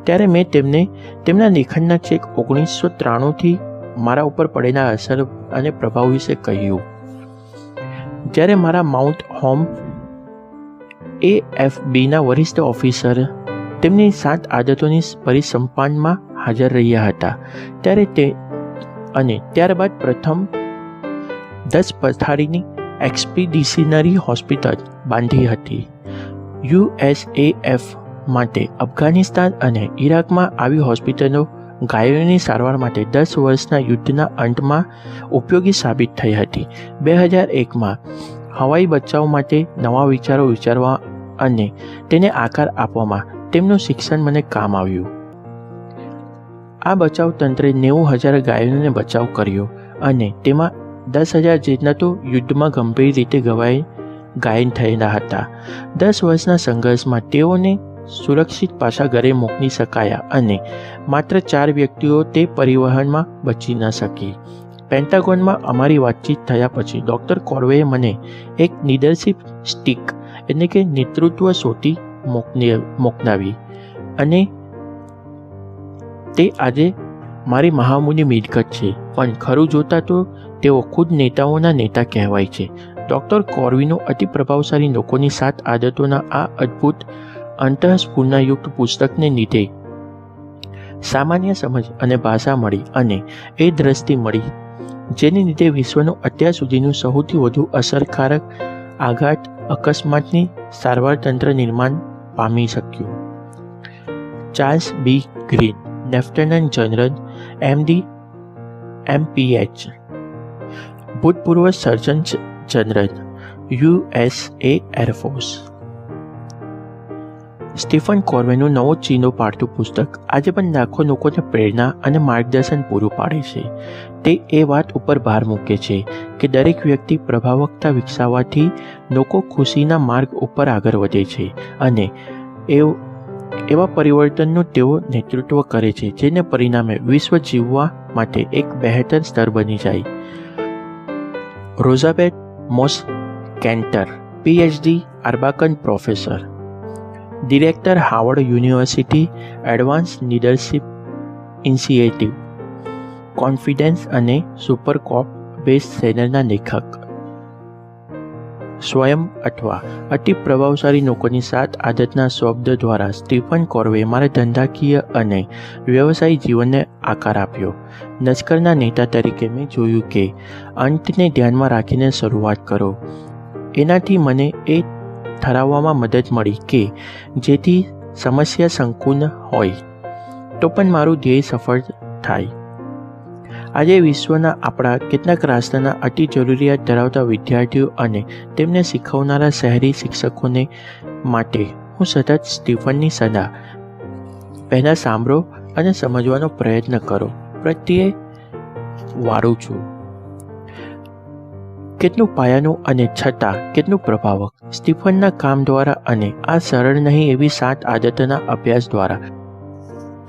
ત્યારે મેં તેમને તેમના લેખનના ચેક 1993થી મારા ઉપર પડેલા અસર અને પ્રભાવ વિશે કહ્યું. જ્યારે મારા માઉન્ટ હોમ AFBના વરિષ્ઠ ઓફિસર તેમની 7 આદતોની પરિસંપાદનમાં હાજર રહ્યા હતા ત્યારે ત્યારબાદ પ્રથમ 10 પથારીની એક્સપીડિશનરી હોસ્પિટલ બાંધી હતી. USAF માટે અફઘાનિસ્તાન અને ઈરાકમાં આવી હોસ્પિટલો ઘાયલોની સારવાર માટે 10 વર્ષના યુદ્ધના અંતમાં ઉપયોગી સાબિત થઈ હતી. 2001માં હવાઈ બચાવ માટે નવા વિચારો વિચારવા અને તેને આકાર આપવામાં તેમનું શિક્ષણ મને કામ આવ્યું. આ બચાવ તંત્રે 90,000 ઘાયલોને બચાવ કર્યો અને તેમાં 10,000 જેટલા તો યુદ્ધમાં ગંભીર રીતે ઘાયલ થયેલા હતા. 10 વર્ષના સંઘર્ષમાં તેઓને સુરક્ષિત પાછા ઘરે મોકલી શકાયા અને માત્ર 4 વ્યક્તિઓ તે પરિવહનમાં બચી ન શકી. પેન્ટાગોનમાં અમારી વાતચીત થયા પછી ડૉક્ટર કોર્વેએ મને એક લીડરશિપ સ્ટિક એટલે કે નેતૃત્વ સોટી મોકલાવી અને તે આજે મારી મહામૂલ્ય મિલકત છે, પણ ખરું જોતા તો તેઓ ખુદ નેતાઓના નેતા કહેવાય છે. ડૉક્ટર કોર્વેનું અતિ પ્રભાવશાળી લોકોની 7 આદતોના આ અદ્ભુત અંતઃસ્ફૂર્ણાયુક્ત પુસ્તકને લીધે સામાન્ય સમજ અને ભાષા મળી અને એ દ્રષ્ટિ મળી જેને લીધે વિશ્વનું અત્યાર સુધીનું સૌથી વધુ અસરકારક આઘાત અકસ્માતની સારવાર તંત્ર નિર્માણ પામી શક્યું. Charles B Green, lieutenant general MD MPH, ભૂતપૂર્વ surgeon general USA air force. Stephen કોર્વેનું નવો ચીનો પાડતું પુસ્તક આજે પણ લાખો લોકોને પ્રેરણા અને માર્ગદર્શન પૂરું પાડે છે. તે એ વાત ઉપર ભાર મૂકે છે કે દરેક વ્યક્તિ પ્રભાવકતા વિકસાવવાથી લોકો ખુશીના માર્ગ ઉપર આગળ વધે છે અને એવા પરિવર્તનનું તેઓ નેતૃત્વ કરે છે જેને પરિણામે વિશ્વ જીવવા માટે એક બહેતર સ્તર બની જાય. Rosabeth Moss Kanter, PhD, Arbuckle professor, director, Harvard University advance leadership initiative, confidence અને સુપરકોપ બેસ્ટ સેલરના લેખક. સ્વયં અથવા અતિ પ્રભાવશાળી લોકોની 7 આદતના શબ્દ દ્વારા સ્ટીફન કોર્વે મારા ધંધાકીય અને વ્યવસાયિક જીવનને આકાર આપ્યો. લશ્કરના નેતા તરીકે મેં જોયું કે અંતને ધ્યાનમાં રાખીને શરૂઆત કરો. એનાથી મને એ ઠરાવવામાં મદદ મળી કે જેથી સમસ્યા સંકુલ હોય તો પણ મારું ધ્યેય સફળ થાય. આજે વિશ્વના આપણા કેટલાક રાષ્ટ્રના અતિ જરૂરિયાત ધરાવતા વિદ્યાર્થીઓ અને તેમને શીખવનારા શહેરી શિક્ષકોને માટે હું સતત સ્ટીફનની સલાહ પહેલાં સાંભળો અને સમજવાનો પ્રયત્ન કરો પ્રત્યે વાળું છું. કેટલું પાયાનું અને છતાં કેટલું પ્રભાવક. સ્ટીફનના કામ દ્વારા અને આ સરળ નહીં એવી 7 આદતોના અભ્યાસ દ્વારા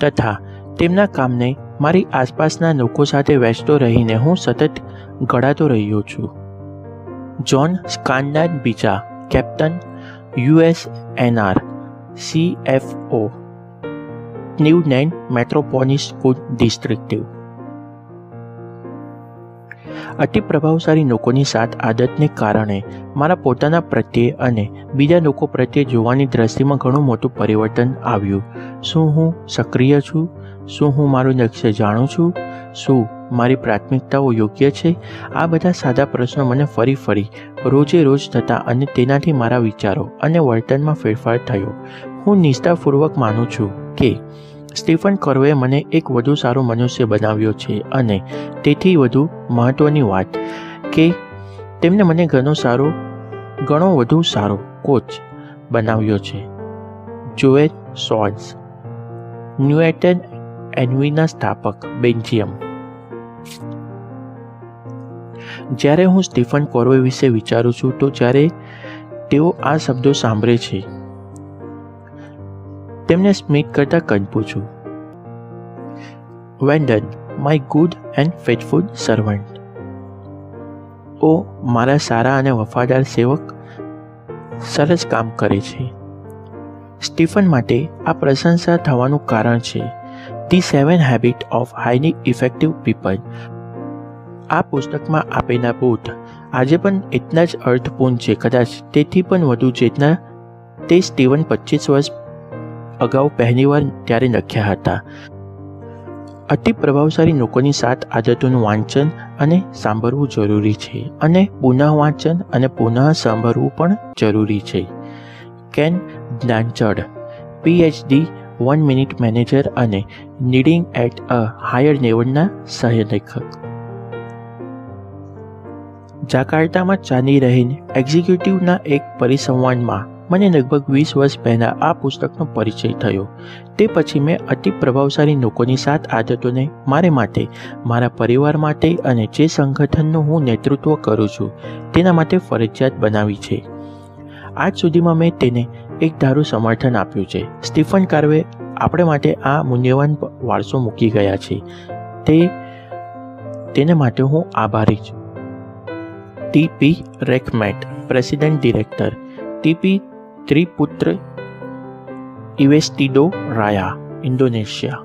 તથા તેમના કામને મારી આસપાસના લોકો સાથે વહેંચતો રહીને હું સતત ઘડાતો રહ્યો છું. જ્હોન સ્કાનડાન બીજા, captain, USNR, CFO, Cleveland metropolis school district. અતિ પ્રભાવશાળી લોકોની 7 આદતને કારણે મારા પોતાના પ્રત્યે અને બીજા લોકો પ્રત્યે જોવાની દ્રષ્ટિમાં ઘણું મોટું પરિવર્તન આવ્યું. શું હું સક્રિય છું? શું હું મારું લક્ષ્ય જાણું છું? શું મારી પ્રાથમિકતાઓ યોગ્ય છે? આ બધા સાદા પ્રશ્નો મને ફરી રોજે રોજ થતા અને તેનાથી મારા વિચારો અને વર્તનમાં ફેરફાર થયો. હું નિષ્ઠાપૂર્વક માનું છું કે સ્ટીફન કોર્વે મને એક વધુ સારો મનુષ્ય બનાવ્યો છે અને તેથી વધુ મહત્ત્વની વાત કે તેમણે મને ઘણો વધુ સારો કોચ બનાવ્યો છે. જોએલ શોલ્ઝ, ન્યુએટન એન્વીના સ્થાપક, બેલ્જિયમ. જ્યારે હું સ્ટીફન કોર્વે વિશે વિચારું છું તો જ્યારે તેઓ આ શબ્દો સાંભળે છે તેમને સ્મિત કરતા કલ્પું છું. Well done, my good and faithful servant. ઓ મારા સારા અને વફાદાર સેવક, સરસ કામ કરે છે. સ્ટીફન માટે આ પ્રશંસા થવાનું કારણ છે the 7 habit of highly effective people. આ પુસ્તકમાં આપેલા બોધ આજે પણ એટલા જ અર્થપૂર્ણ છે, કદાચ તેથી પણ વધુ જેટલા તે સ્ટીવન 25 વર્ષ અગાઉ પહેલીવાર ત્યારે લખ્યા હતા. અતિ પ્રભાવશાળી લોકોની 7 આદતોનું વાંચન અને સાંભળવું જરૂરી છે અને પુનઃ વાંચન અને પુનઃ સાંભળવું પણ જરૂરી છે. કેન બ્લાન્ચર્ડ, PhD, 1 મિનિટ મેનેજર અને લીડિંગ એટ અ હાયર લેવલના સહલેખક. જાકાર્તામાં ચાલી રહેલ એક્ઝિક્યુટિવના એક પરિસંવાદમાં મને લગભગ 20 વર્ષ પહેલાં આ પુસ્તકનો પરિચય થયો. તે પછી મેં અતિ પ્રભાવશાળી લોકોની 7 આદતોને મારે માટે, મારા પરિવાર માટે અને જે સંગઠનનું હું નેતૃત્વ કરું છું તેના માટે ફરજિયાત બનાવી છે. આજ સુધીમાં મેં તેને એક ધારું સમર્થન આપ્યું છે. સ્ટીફન કોર્વે આપણે માટે આ મૂલ્યવાન વારસો મૂકી ગયા છે. તેને માટે હું આભારી છું. TP રેકમેટ, પ્રેસિડેન્ટ ડિરેક્ટર, TP ત્રિપુત્ર ઇવેસ્ટિડો રાયા, Indonesia.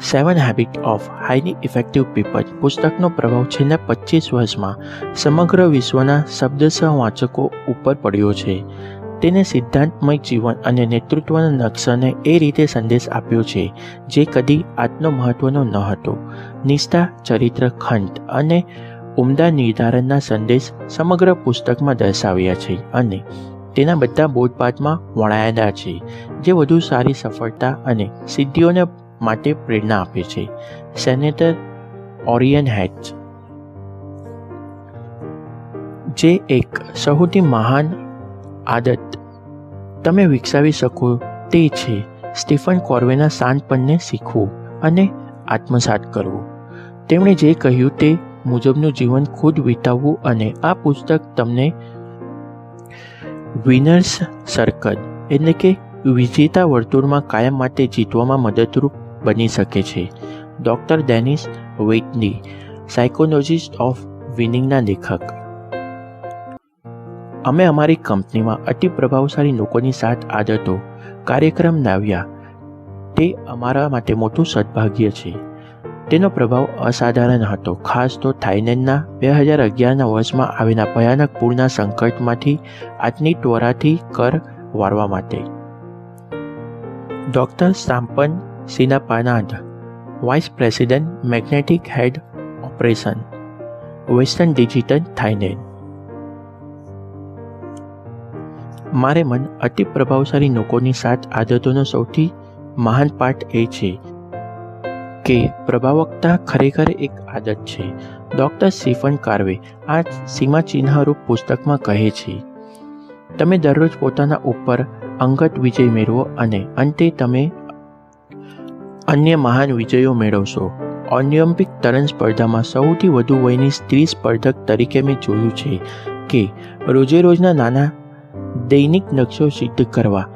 7 habit of highly effective people પુસ્તકનો પ્રભાવ છેલ્લા 25 વર્ષમાં સમગ્ર વિશ્વના શબ્દશઃ વાચકો ઉપર પડ્યો છે. તેને સિદ્ધાંતમય જીવન અને નેતૃત્વના લક્ષ્યને એ રીતે સંદેશ આપ્યો છે જે કદી આટલો મહત્વનો ન હતો. નિષ્ઠા, ચરિત્ર, ખંત અને ઉમદા નિર્ધારણના સંદેશ સમગ્ર પુસ્તકમાં દર્શાવ્યા છે અને તેના બધા બોધપાઠમાં વણાયેલા છે જે વધુ સારી સફળતા અને સિદ્ધિઓને માટે પ્રેરણા આપે છે. સેનેટર ઓરિયન હેચ, જે એક સૌથી મહાન આદત તમે વિકસાવી શકો તે છે સ્ટીફન કોર્વેના શાંતપણને શીખવું અને આત્મસાત કરવું. તેમણે જે કહ્યું તે મુજબનું જીવન ખુદ વિતાવવું અને આ પુસ્તક તમને વિનર્સ સર્કલ એટલે કે વિજેતા વર્તુળમાં કાયમ માટે જીતવામાં મદદરૂપ બની શકે છે. ડૉક્ટર ડેનિસ વેઇટની, સાયકોલોજિસ્ટ ઓફ વિનિંગના લેખક. અમે અમારી કંપનીમાં અતિ પ્રભાવશાળી લોકોની 7 આદતો કાર્યક્રમ લાવ્યા. તે અમારા માટે મોટું સદભાગ્ય છે. તેનો પ્રભાવ અસાધારણ હતો, ખાસ તો થાઇલેન્ડના 2011ના વર્ષમાં આવેલા ભયાનક પૂરના સંકટમાંથી આજની ત્વરાથી કર વારવા માટે. ડૉક્ટર સામ્પન સિનાપાનાડ, વાઇસ પ્રેસિડેન્ટ મેગ્નેટિક હેડ ઓપરેશન, વેસ્ટર્ન ડિજિટલ થાઇલેન્ડ. મારે મન અતિ પ્રભાવશાળી લોકોની 7 આદતોનો સૌથી મહાન પાઠ એ છે કે પ્રભાવકતા ખરેખર એક આદત છે. ડૉક્ટર સ્ટીફન કાર્વે આ સીમાચિહ્નરૂપ પુસ્તકમાં કહે છે, તમે દરરોજ પોતાના ઉપર અંગત વિજય મેળવો અને અંતે તમે અન્ય મહાન વિજયો મેળવશો. ઓલિમ્પિક તરણ સ્પર્ધામાં સૌથી વધુ વયની સ્ત્રી સ્પર્ધક તરીકે મેં જોયું છે કે રોજેરોજના નાના દૈનિક લક્ષ્યો સિદ્ધ કરવા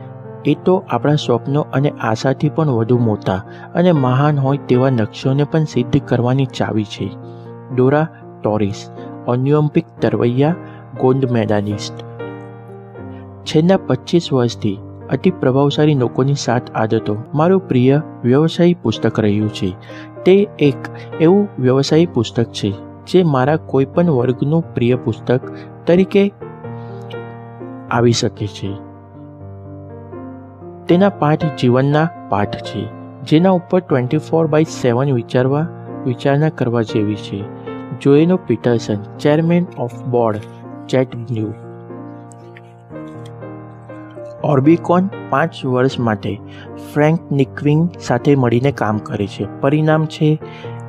એ તો આપણા સ્વપ્નો અને આશાથી પણ વધુ મોટા અને મહાન હોય તેવા લક્ષ્યોને પણ સિદ્ધ કરવાની ચાવી છે. ડોરા ટોરિસ, ઓલિમ્પિક તરવૈયા, ગોલ્ડ મેડાલિસ્ટ. છેલ્લા 25 વર્ષથી અતિ પ્રભાવશાળી લોકોની 7 આદતો મારું પ્રિય વ્યવસાયી પુસ્તક રહ્યું છે. તે એક એવું વ્યવસાયી પુસ્તક છે જે મારા કોઈપણ વર્ગનું પ્રિય પુસ્તક તરીકે આવી શકે છે. તેના પાઠ જીવનના પાઠ છે, જેના ઉપર 24/7 વિચારણા કરવા જેવી છે. જોએનો પીટરસન, ચેરમેન ઓફ બોર્ડ, જેટબ્લુ. ઓર્બિકોન 5 વર્ષ માટે ફ્રેન્ક નિકવિંગ સાથે મળીને કામ કરે છે. પરિણામ છે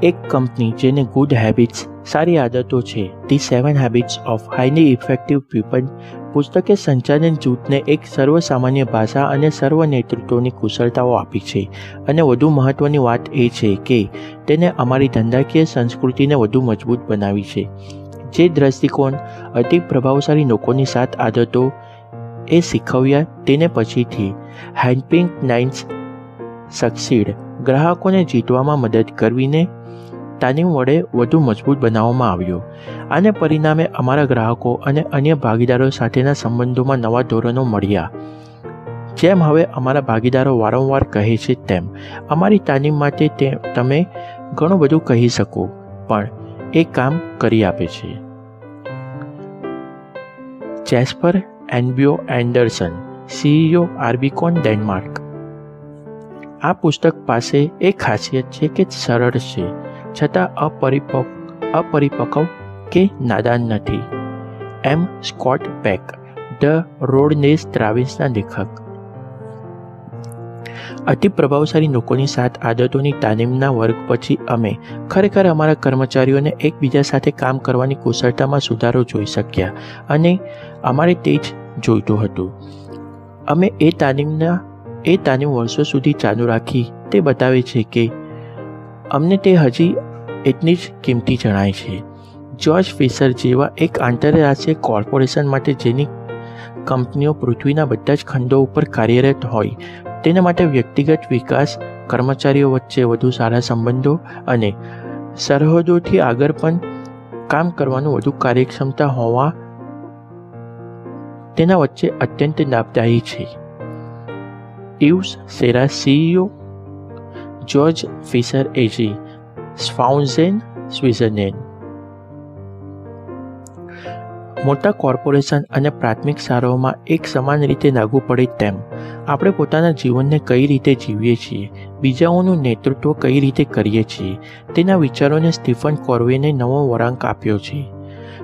એક કંપની જેને ગુડ હેબિટ્સ, સારી આદતો છે, the 7 habits of highly effective people. પુસ્તકે સંચાલન જૂથને એક સર્વસામાન્ય ભાષા અને સર્વ નેતૃત્વની કુશળતાઓ આપી છે. અને વધુ મહત્ત્વની વાત એ છે કે તેને અમારી ધંધાકીય સંસ્કૃતિને વધુ મજબૂત બનાવી છે. જે દ્રષ્ટિકોણ અતિ પ્રભાવશાળી લોકોની 7 આદતો એ શીખવ્યા તેને પછીથી હેલ્પિંગ ક્લાયન્ટ્સ સક્સીડ, ગ્રાહકોને જીતવામાં મદદ કરવીને તાલીમ વડે વધુ મજબૂત બનાવવામાં આવ્યો. આને પરિણામે અમારા ગ્રાહકો અને અન્ય ભાગીદારો સાથેના સંબંધોમાં નવા ધોરણો મળ્યા. જેમ હવે અમારા ભાગીદારો વારંવાર કહે છે તેમ, અમારી તાલીમ માટે તમે ઘણું બધું કહી શકો પણ એ કામ કરી આપે છે. જેસ્પર એન્બ્યો એન્ડરસન, CEO, ઓર્બિકોન, ડેનમાર્ક. આ પુસ્તક પાસે એક ખાસિયત છે કે સરળ છે છતાં અપરિપક્વ કે નાદાન નથી. એમ. સ્કોટ પેક, ધ રોડલેસ ટ્રાવેલ્સના લેખક. અતિ પ્રભાવશાળી લોકોની 7 આદતોની તાલીમના વર્ગ પછી અમે ખરેખર અમારા કર્મચારીઓને એકબીજા સાથે કામ કરવાની કુશળતામાં સુધારો જોઈ શક્યા અને અમારે તે જ જોઈતું હતું. અમે એ તાલીમ વર્ષો સુધી ચાલુ રાખી. તે બતાવે છે કે અમને તે હજી એટલી જ કિંમતી જણાય છે. જ્યોર્જ ફિશર જેવા એક આંતરરાષ્ટ્રીય કોર્પોરેશન માટે જેની કંપનીઓ પૃથ્વીના બધા જ ખંડો ઉપર કાર્યરત હોય, તેના માટે વ્યક્તિગત વિકાસ, કર્મચારીઓ વચ્ચે વધુ સારા સંબંધો અને સરહદોથી આગળ પણ કામ કરવાનું વધુ કાર્યક્ષમતા હોવા તેના વચ્ચે અત્યંત લાભદાયી છે. ઇવ્સ સેરા, CEO, જ્યોર્જ ફિશર એજી, સ્વાઉઝેન, સ્વિટ્ઝરલેન્ડ. મોટા કોર્પોરેશન અને પ્રાથમિક શાળાઓમાં એક સમાન રીતે લાગુ પડે તેમ આપણે પોતાના જીવનને કઈ રીતે જીવીએ છીએ, બીજાઓનું નેતૃત્વ કઈ રીતે કરીએ છીએ, તેના વિચારોને સ્ટીફન કોર્વેને નવો વળાંક આપ્યો છે.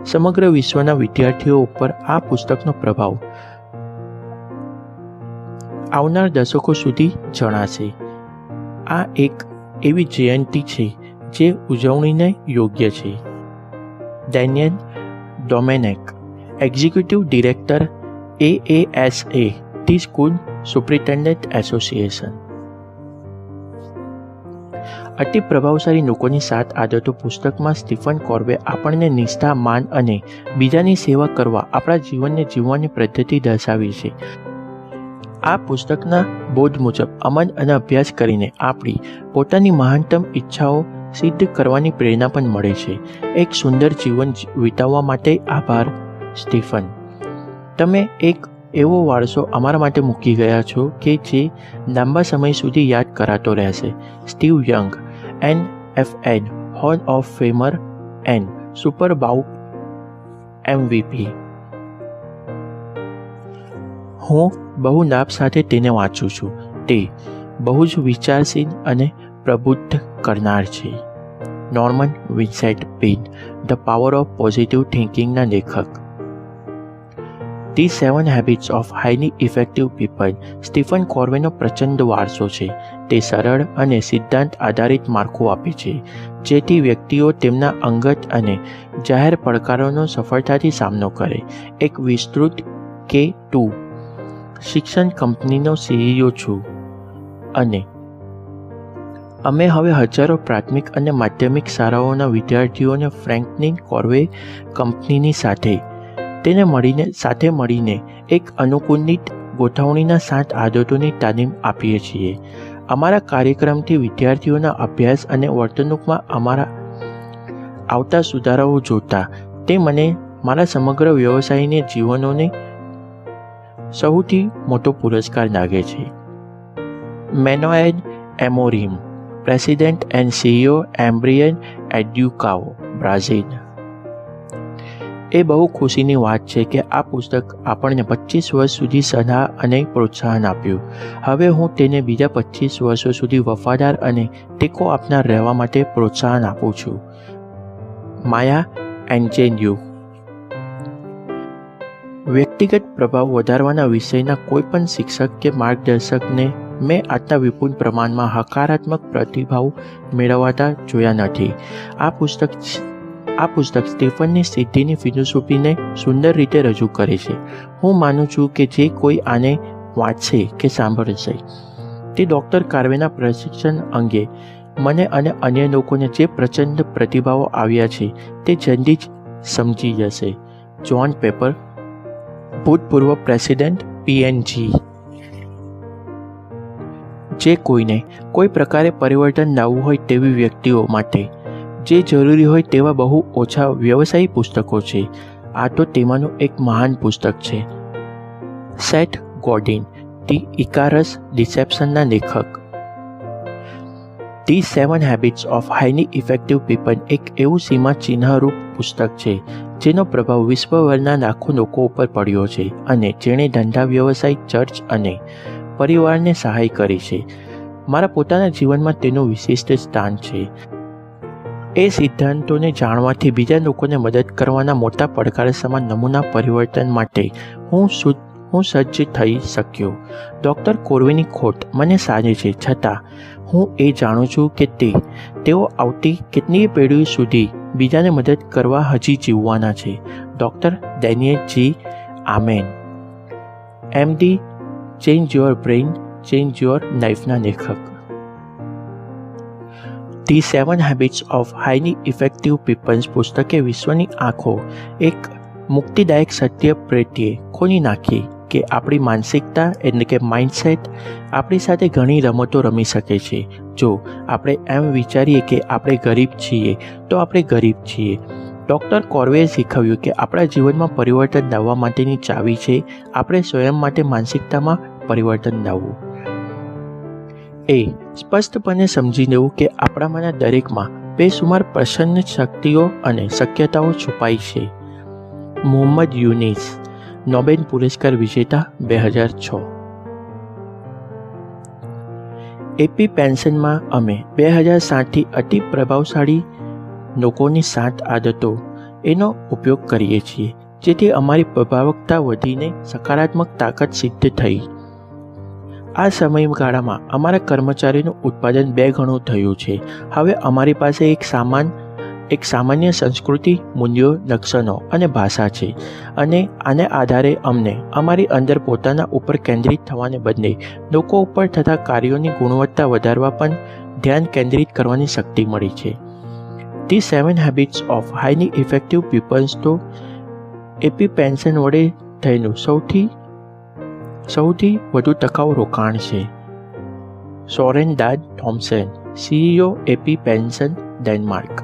સમગ્ર વિશ્વના વિદ્યાર્થીઓ ઉપર આ પુસ્તકનો પ્રભાવ આવનાર દશકો સુધી જણાશે. આ એક એવી જયંતિ છે જે ઉજવણીને યોગ્ય છે. Daniel Domenech, executive director, AASA, the school superintendent association. અતિ પ્રભાવશાળી લોકોની 7 આદતો પુસ્તકમાં સ્ટીફન કોર્વે આપણને નિષ્ઠા, માન અને બીજાની સેવા કરવા આપણા જીવનને જીવવાની પદ્ધતિ દર્શાવી છે. આ પુસ્તકના બોધ મુજબ અમલ અને અભ્યાસ કરીને આપણી પોતાની મહાનતમ ઈચ્છાઓ સિદ્ધ કરવાની પ્રેરણા પણ મળે છે. એક સુંદર જીવન વિતાવવા માટે આભાર સ્ટીફન. તમે એક એવો વારસો અમારા માટે મૂકી ગયા છો કે જે લાંબા સમય સુધી યાદ કરાતો રહેશે. Steve Young, NFL hall of famer and super bowl MVP. હું બહુ લાભ સાથે તેને વાંચું છું. તે બહુ જ વિચારશીલ અને પ્રબુદ્ધ કરનાર છે. Norman Vincent Peale, the power of positive થિંકિંગના લેખક. The 7 habits of highly effective people Stephen કોર્વેનો પ્રચંડ વારસો છે. તે સરળ અને સિદ્ધાંત આધારિત માળખું આપે છે જેથી વ્યક્તિઓ તેમના અંગત અને જાહેર પડકારોનો સફળતાથી સામનો કરે. એક વિસ્તૃત K2 શિક્ષણ કંપનીનો CEO છું અને અમે હવે હજારો પ્રાથમિક અને માધ્યમિક શાળાઓના વિદ્યાર્થીઓને ફ્રેન્કલિન કોર્વે કંપનીની સાથે મળીને એક અનુકૂલિત ગોઠવણીના 7 આદતોની તાલીમ આપીએ છીએ. અમારા કાર્યક્રમથી વિદ્યાર્થીઓના અભ્યાસ અને વર્તણૂકમાં અમારા આવતા સુધારાઓ જોતા તે મને મારા સમગ્ર વ્યવસાયને જીવનોને સૌથી મોટો પુરસ્કાર લાગે છે. મેનોએલ એમોરીમ, પ્રેસિડેન્ટ એન્ડ CEO એમ્બ્રિયન એડ્યુકાઓ, બ્રાઝિલ. એ બહુ ખુશીની વાત છે કે આ પુસ્તક આપણને 25 વર્ષ સુધી સલાહ અને પ્રોત્સાહન આપ્યું. હવે હું તેને બીજા 25 વર્ષો સુધી વફાદાર અને ટેકો આપનાર રહેવા માટે પ્રોત્સાહન આપું છું. માયા એન્જેલ્યુ. વ્યક્તિગત પ્રભાવ વધારવાના વિષયના કોઈપણ શિક્ષક કે માર્ગદર્શકને મેં આટલા વિપુલ પ્રમાણમાં હકારાત્મક પ્રતિભાવ મેળવતા જોયા નથી. આ પુસ્તક સ્ટીફનની સિદ્ધિની ફિલોસોફીને સુંદર રીતે રજૂ કરે છે. હું માનું છું કે જે કોઈ આને વાંચશે કે સાંભળશે તે ડૉક્ટર કાર્વેના પ્રશિક્ષણ અંગે મને અને અન્ય લોકોને જે પ્રચંડ પ્રતિભાવો આવ્યા છે તે જલ્દી જ સમજી જશે. જ્હોન પેપર, ભૂતપૂર્વ પ્રેસિડેન્ટ PNG. જે કોઈને કોઈ પ્રકારે પરિવર્તન લાવવું હોય તેવી વ્યક્તિઓ માટે જે જરૂરી હોય તેવા બહુ ઓછા વ્યવસાયી પુસ્તકો છે. આ તો તેમાંનું એક મહાન પુસ્તક છે. સેથ ગોડિન, ધી ઇકારસ ડિસેપ્શનના લેખક. The 7 habits of highly effective people એક એવું સીમાચિહ્નરૂપ પુસ્તક છે જેનો પ્રભાવ વિશ્વભરના લાખો લોકો ઉપર પડ્યો છે અને જેણે ધંધા, વ્યવસાય, ચર્ચ અને પરિવારને સહાય કરી છે. મારા પોતાના જીવનમાં તેનું વિશિષ્ટ સ્થાન છે. એ સિદ્ધાંતોને જાણવાથી બીજા લોકોને મદદ કરવાના મોટા પડકાર સમાન નમૂના પરિવર્તન માટે હું સજ્જ થઈ શક્યો. ડૉક્ટર કોર્વેની ખોટ મને સાજે છે, છતાં હું એ જાણું છું કે તેઓ આવતી કેટલીય પેઢીઓ સુધી બીજાને મદદ કરવા હજી જીવવાના છે. Doctor Daniel G. Amen, MD, change your brain, change your લાઈફના લેખક. The 7 habits of highly effective people's પુસ્તકે વિશ્વની આંખો એક મુક્તિદાયક સત્ય પ્રત્યે ખોલી નાખી કે આપણી માનસિકતા એટલે કે માઇન્ડસેટ આપણી સાથે ઘણી રમતો રમી શકે છે. જો આપણે એમ વિચારીએ કે આપણે ગરીબ છીએ તો આપણે ગરીબ છીએ. ડૉક્ટર કોર્વેએ શીખવ્યું કે આપણા જીવનમાં પરિવર્તન લાવવા માટેની ચાવી છે આપણે સ્વયં માટે માનસિકતામાં પરિવર્તન લાવવું. એ સ્પષ્ટપણે સમજી લેવું કે આપણામાંના દરેકમાં બેસુમાર પ્રસન્ન શક્તિઓ અને શક્યતાઓ છુપાઈ છે. મોહમ્મદ યુનિસ, નોબેલ પુરસ્કાર વિજેતા, 2006. એપી પેન્શનમાં અમે 2007થી અતિ પ્રભાવશાળી લોકોની 7 આદતો એનો ઉપયોગ કરીએ છીએ જેથી અમારી પ્રભાવકતા વધીને સકારાત્મક તાકાત સિદ્ધ થઈ. આ સમયગાળામાં અમારા કર્મચારીનું ઉત્પાદન 2 ગણું થયું છે. હવે અમારી પાસે એક સામાન્ય સંસ્કૃતિ, મૂલ્યો, લક્ષણો અને ભાષા છે અને આને આધારે અમને અમારી અંદર પોતાના ઉપર કેન્દ્રિત થવાને બદલે લોકો ઉપર થતા કાર્યોની ગુણવત્તા વધારવા પણ ધ્યાન કેન્દ્રિત કરવાની શક્તિ મળી છે. The 7 habits of highly effective peoples તો એપી પેન્શન વડે થયેલું સૌથી સૌથી વધુ ટકાઉ રોકાણ છે. સોરેન દાદ Thomsen, CEO AP pension, Denmark.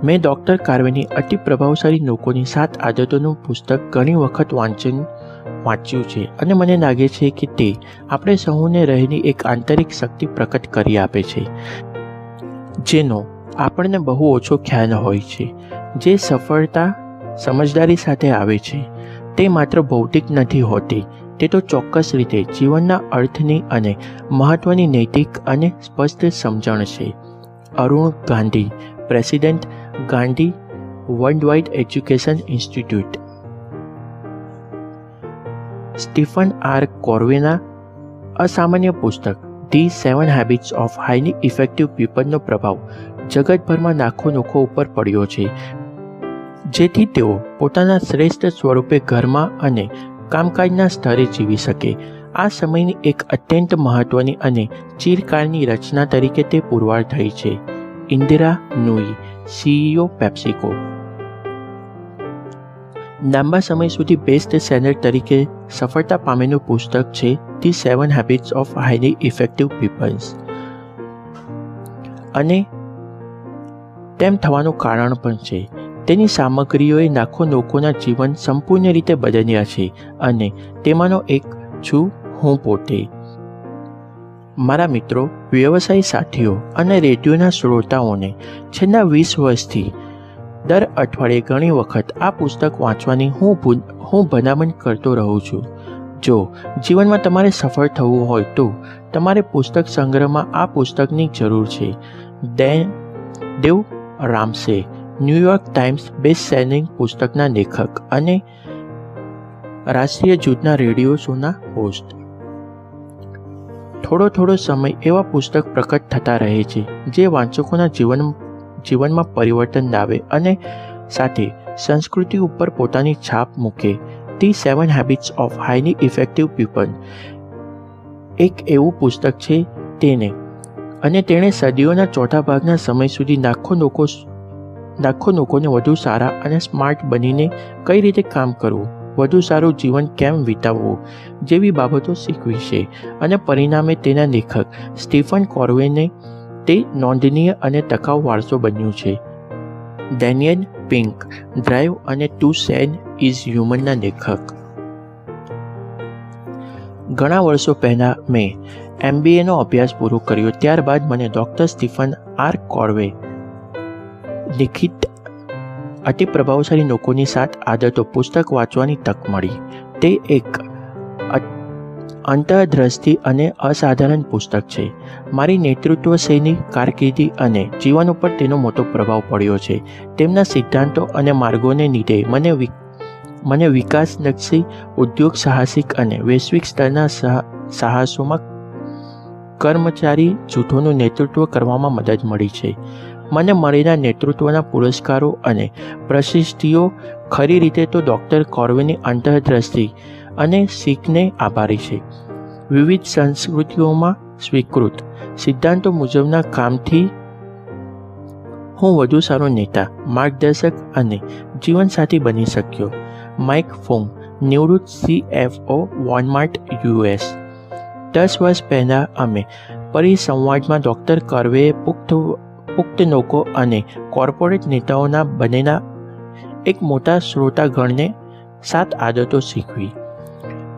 મેં ડૉક્ટર કાર્વેની અતિ પ્રભાવશાળી લોકોની 7 આદતોનું પુસ્તક ઘણી વખત વાંચ્યું છે અને મને લાગે છે કે તે આપણે સૌને રહેલી એક આંતરિક શક્તિ પ્રકટ કરી આપે છે, જેનો આપણને બહુ ઓછો ખ્યાલ હોય છે. જે સફળતા સમજદારી સાથે આવે છે તે માત્ર ભૌતિક નથી હોતી, તે તો ચોક્કસ રીતે જીવનના અર્થની અને મહત્ત્વની નૈતિક અને સ્પષ્ટ સમજણ છે. Arun Gandhi, president, Gandhi worldwide education institute. Stephen R કોર્વેના અસામાન્ય પુસ્તક the 7 habits of highly effective પીપલનો પ્રભાવ જગતભરમાં લાખો લોકો ઉપર પડ્યો છે, જેથી તેઓ પોતાના શ્રેષ્ઠ સ્વરૂપે ઘરમાં અને કામકાજના સ્તરે જીવી શકે. આ સમયની એક અત્યંત મહત્ત્વની અને ચિરકાળની રચના તરીકે તે પુરવાર થઈ છે. Indira Nooyi, CEO PepsiCo. લાંબા સમય સુધી બેસ્ટ સેલર તરીકે સફળતા પામેલું પુસ્તક છે the 7 habits of highly effective peoples. અને તેમ થવાનું કારણ પણ છે. તેની સામગ્રીઓએ લાખો લોકોના જીવન સંપૂર્ણ રીતે બદલ્યા છે અને તેમાંનો એક છું હું પોતે. મારા મિત્રો, વ્યવસાય સાથીઓ અને રેડિયોના શ્રોતાઓને છેલ્લા 20 વર્ષથી દર અઠવાડિયે ઘણી વખત આ પુસ્તક વાંચવાની હું ભલામણ કરતો રહું છું. જો જીવનમાં તમારે સફળ થવું હોય તો તમારે પુસ્તક સંગ્રહમાં આ પુસ્તકની જરૂર છે. દેવ રામસે, ન્યૂયોર્ક ટાઈમ્સ બેસ્ટ સેલિંગ પુસ્તકના લેખક અને રાષ્ટ્રીય જૂથના રેડિયો શોના હોસ્ટ. થોડો સમય એવા પુસ્તક પ્રકટ થતા રહે છે જે વાંચકોના જીવનમાં પરિવર્તન લાવે અને સાથે સંસ્કૃતિ ઉપર પોતાની છાપ મૂકે. The 7 habits of highly effective people એક એવું પુસ્તક છે તેણે સદીઓના ચોથા ભાગના સમય સુધી લાખો લોકોને વધુ સારા અને સ્માર્ટ બનીને કઈ રીતે કામ કરવું, વધુ સારું જીવન કેમ વિતાવવું જેવી બાબતો શીખવી છે. અને પરિણામે તેના લેખક સ્ટીફન કોર્વેને તે નોંધનીય અને ટકાઉ વારસો બન્યું છે. ડેનિયલ પિંક, ડ્રાઈવ અને ટુ સેડ ઇઝ હ્યુમનના લેખક. ઘણા વર્ષો પહેલાં મેં MBAનો અભ્યાસ પૂરો કર્યો. ત્યારબાદ મને ડૉક્ટર સ્ટીફન આર કોર્વે લિખિત અતિ પ્રભાવશાળી લોકોની 7 આદતો પુસ્તક વાંચવાની તક મળી. તે એક અંતર્દ્રષ્ટિ અને અસાધારણ પુસ્તક છે. મારી નેતૃત્વ શૈલી, કારકિર્દી અને જીવન ઉપર તેનો મોટો પ્રભાવ પડ્યો છે. તેમના સિદ્ધાંતો અને માર્ગોને લીધે મને વિકાસલક્ષી, ઉદ્યોગ સાહસિક અને વૈશ્વિક સ્તરના સાહસોમાં કર્મચારી જૂથોનું નેતૃત્વ કરવામાં મદદ મળી છે. મને મળેલા નેતૃત્વના પુરસ્કારો અને પ્રશસ્તિઓ ખરી રીતે તો ડૉક્ટર કોર્વેની અંતર્દ્રષ્ટિ અને શીખને આભારી છે. વિવિધ સંસ્કૃતિઓમાં સ્વીકૃત સિદ્ધાંતો મુજબના કામથી હું વધુ સારો નેતા, માર્ગદર્શક અને જીવનસાથી બની શક્યો. માઇક ફોંગ, નિવૃત્ત CFO વોલમાર્ટ US. 10 વર્ષ પહેલાં અમે પરિસંવાદમાં ડૉક્ટર કર્વેએ પુખ્ત લોકો અને કોર્પોરેટ નેતાઓના બનેલા એક મોટા શ્રોતાગણને 7 આદતો શીખવી.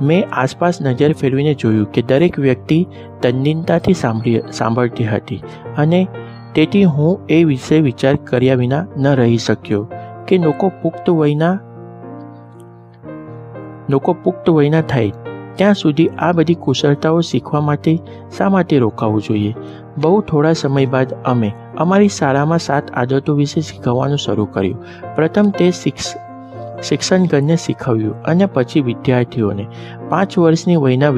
મેં આસપાસ નજર ફેરવીને જોયું કે દરેક વ્યક્તિ તલ્લીનતાથી સાંભળતી હતી અને તેથી હું એ વિશે વિચાર કર્યા વિના ન રહી શક્યો કે લોકો પુખ્ત વયના થાય ત્યાં સુધી આ બધી કુશળતાઓ શીખવા માટે શા માટે રોકાવું જોઈએ. બહુ થોડા સમય બાદ અમે અમારી શાળામાં 7 આદતો વિશે શીખવવાનું શરૂ કર્યું. પ્રથમ તે શિક્ષણગણને શીખવ્યું અને પછી વિદ્યાર્થીઓને. 5 વર્ષની વયના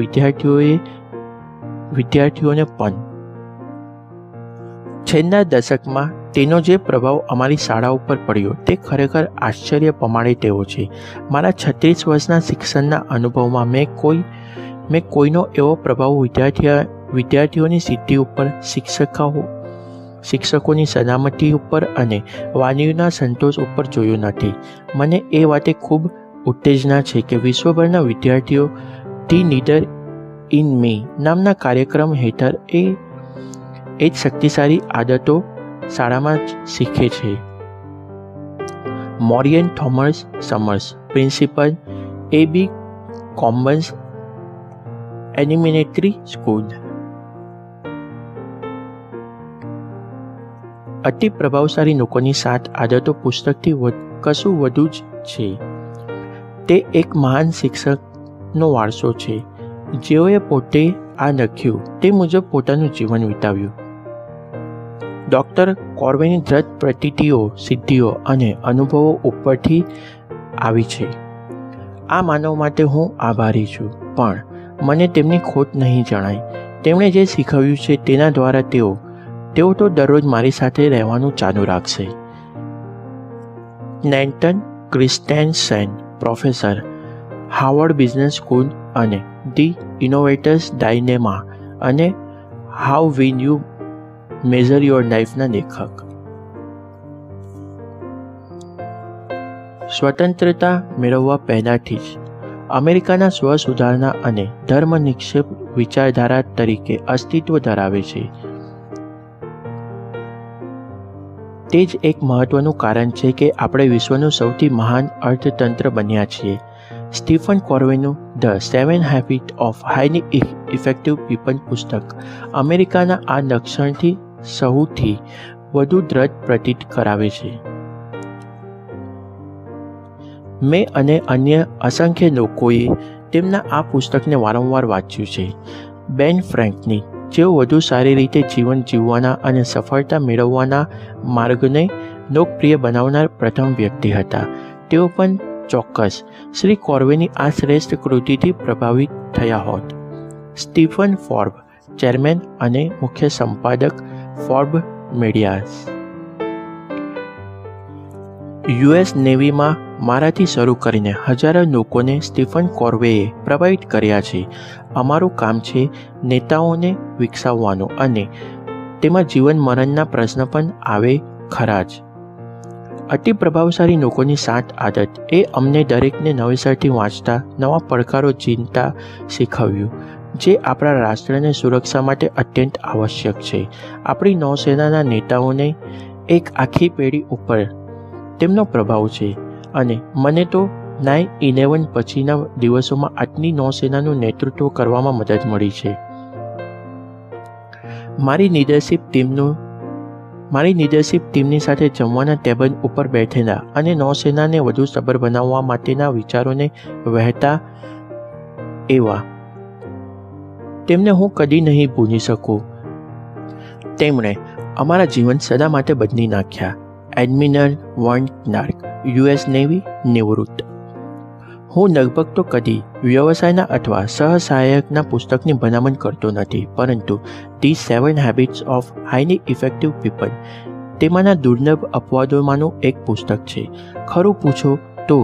વિદ્યાર્થીઓને પણ. છેલ્લા દશકમાં તેનો જે પ્રભાવ અમારી શાળા ઉપર પડ્યો તે ખરેખર આશ્ચર્ય પમાડે તેવો છે. મારા 36 વર્ષના શિક્ષણના અનુભવમાં મેં કોઈનો એવો પ્રભાવ વિદ્યાર્થીઓની સિદ્ધિ ઉપર, શિક્ષકોની સલામતી ઉપર અને વાલીઓના સંતોષ ઉપર જોયો નથી. મને એ વાતે ખૂબ ઉત્તેજના છે કે વિશ્વભરના વિદ્યાર્થીઓ ધી નીડર ઇન મી નામના કાર્યક્રમ હેઠળ એ જ શક્તિશાળી આદતો શાળામાં જ શીખે છે. મોરિયન Thomas Summers, principal, A.B. Combs elementary school. અતિ પ્રભાવશાળી લોકોની 7 આદતો પુસ્તકથી કશું વધુ જ છે. તે એક મહાન શિક્ષકનો વારસો છે, જેઓએ પોતે આ લખ્યું તે મુજબ પોતાનું જીવન વિતાવ્યું. ડૉક્ટર કોર્વેની દ્રઢ પ્રતીતિઓ, સિદ્ધિઓ અને અનુભવો ઉપરથી આવી છે. આ માનવ માટે હું આભારી છું, પણ મને તેમની ખોટ નહીં જણાય. તેમણે જે શીખવ્યું છે તેના દ્વારા તેઓ તો દરરોજ મારી સાથે રહેવાનું ચાલુ રાખશે. નેલ્ટન Christensen, professor, Harvard business school અને ધી ઇનોવેટર્સ ડાયલેમા અને how will you measure your લાઈફના લેખક. સ્વતંત્રતા મેળવવા પહેલાંથી જ અમેરિકાના સ્વ-સુધારણા અને ધર્મનિરપેક્ષ વિચારધારા તરીકે અસ્તિત્વ ધરાવે છે. તે જ એક મહત્વનું કારણ છે કે આપણે વિશ્વનું સૌથી મહાન અર્થતંત્ર બન્યા છીએ. સ્ટીફન કોર્વેનું the 7 habits of highly effective people પુસ્તક અમેરિકાના આ લક્ષણથી સૌથી વધુ દ્રઢ પ્રતીત કરાવે છે. મેં અને અન્ય અસંખ્ય લોકોએ તેમના આ પુસ્તકને વારંવાર વાંચ્યું છે. બેન ફ્રેન્કલિન, જેઓ વધુ સારી રીતે જીવન જીવવાના અને સફળતા મેળવવાના માર્ગને લોકપ્રિય બનાવનાર પ્રથમ વ્યક્તિ હતા, તેઓ પણ ચોક્કસ શ્રી કોર્વેની આ શ્રેષ્ઠ કૃતિથી પ્રભાવિત થયા હોત. સ્ટીફન ફોર્બ, ચેરમેન અને મુખ્ય સંપાદક, ફોર્બ મીડિયાઝ. યુએસ નેવીમાં મારાથી શરૂ કરીને હજારો લોકોને સ્ટીફન કોર્વેએ પ્રભાવિત કર્યા છે. અમારું કામ છે નેતાઓને વિકસાવવાનું અને તેમાં જીવન મરણના પ્રશ્ન પણ આવે ખરા જ. અતિ પ્રભાવશાળી લોકોની 7 આદત એ અમને દરેકને નવેસરથી વાંચતા નવા પડકારો ચિંતા શીખવ્યું, જે આપણા રાષ્ટ્રની સુરક્ષા માટે અત્યંત આવશ્યક છે. આપણી નૌસેનાના નેતાઓને એક આખી પેઢી ઉપર તેમનો પ્રભાવ છે અને મને તો 9/11 પછીના દિવસોમાં આટલી નૌસેનાનું નેતૃત્વ કરવામાં મદદ મળી છે. મારી લીડરશિપ ટીમની સાથે જમવાના ટેબલ ઉપર બેઠેલા અને નૌસેનાને વધુ સબળ બનાવવા માટેના વિચારોને વહેતા એવા તેમને હું કદી નહીં ભૂલી શકું. તેમણે અમારા જીવન સદા માટે બદલી નાખ્યા. Admiral Vern Clark, US navy, નિવૃત્ત. હું લગભગ તો કદી વ્યવસાયના અથવા સહસહાયકના પુસ્તકની ભલામણ કરતો નથી, પરંતુ the 7 habits of highly effective people તેમાંના દુર્લભ અપવાદોમાંનું એક પુસ્તક છે. ખરું પૂછો તો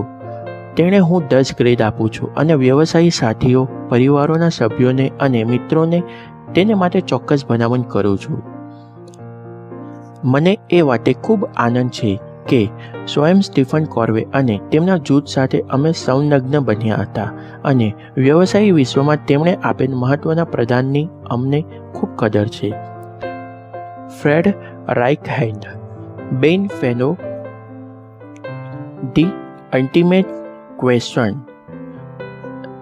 તેણે હું 10 ગ્રેડ આપું છું અને વ્યવસાયી સાથીઓ, પરિવારોના સભ્યોને અને મિત્રોને તેને માટે ચોક્કસ ભલામણ કરું છું. મને એ વાતે ખૂબ આનંદ છે કે સ્વયં સ્ટીફન કોર્વે અને તેમના જૂથ સાથે અમે સંલગ્ન બન્યા હતા અને વ્યવસાયી વિશ્વમાં તેમણે આપેલ મહત્વના પ્રદાનની અમને ખૂબ કદર છે. ફ્રેડ રાઇકહેન્ડ, બેન ફેલો, ધી અલ્ટિમેટ ક્વેશ્ચન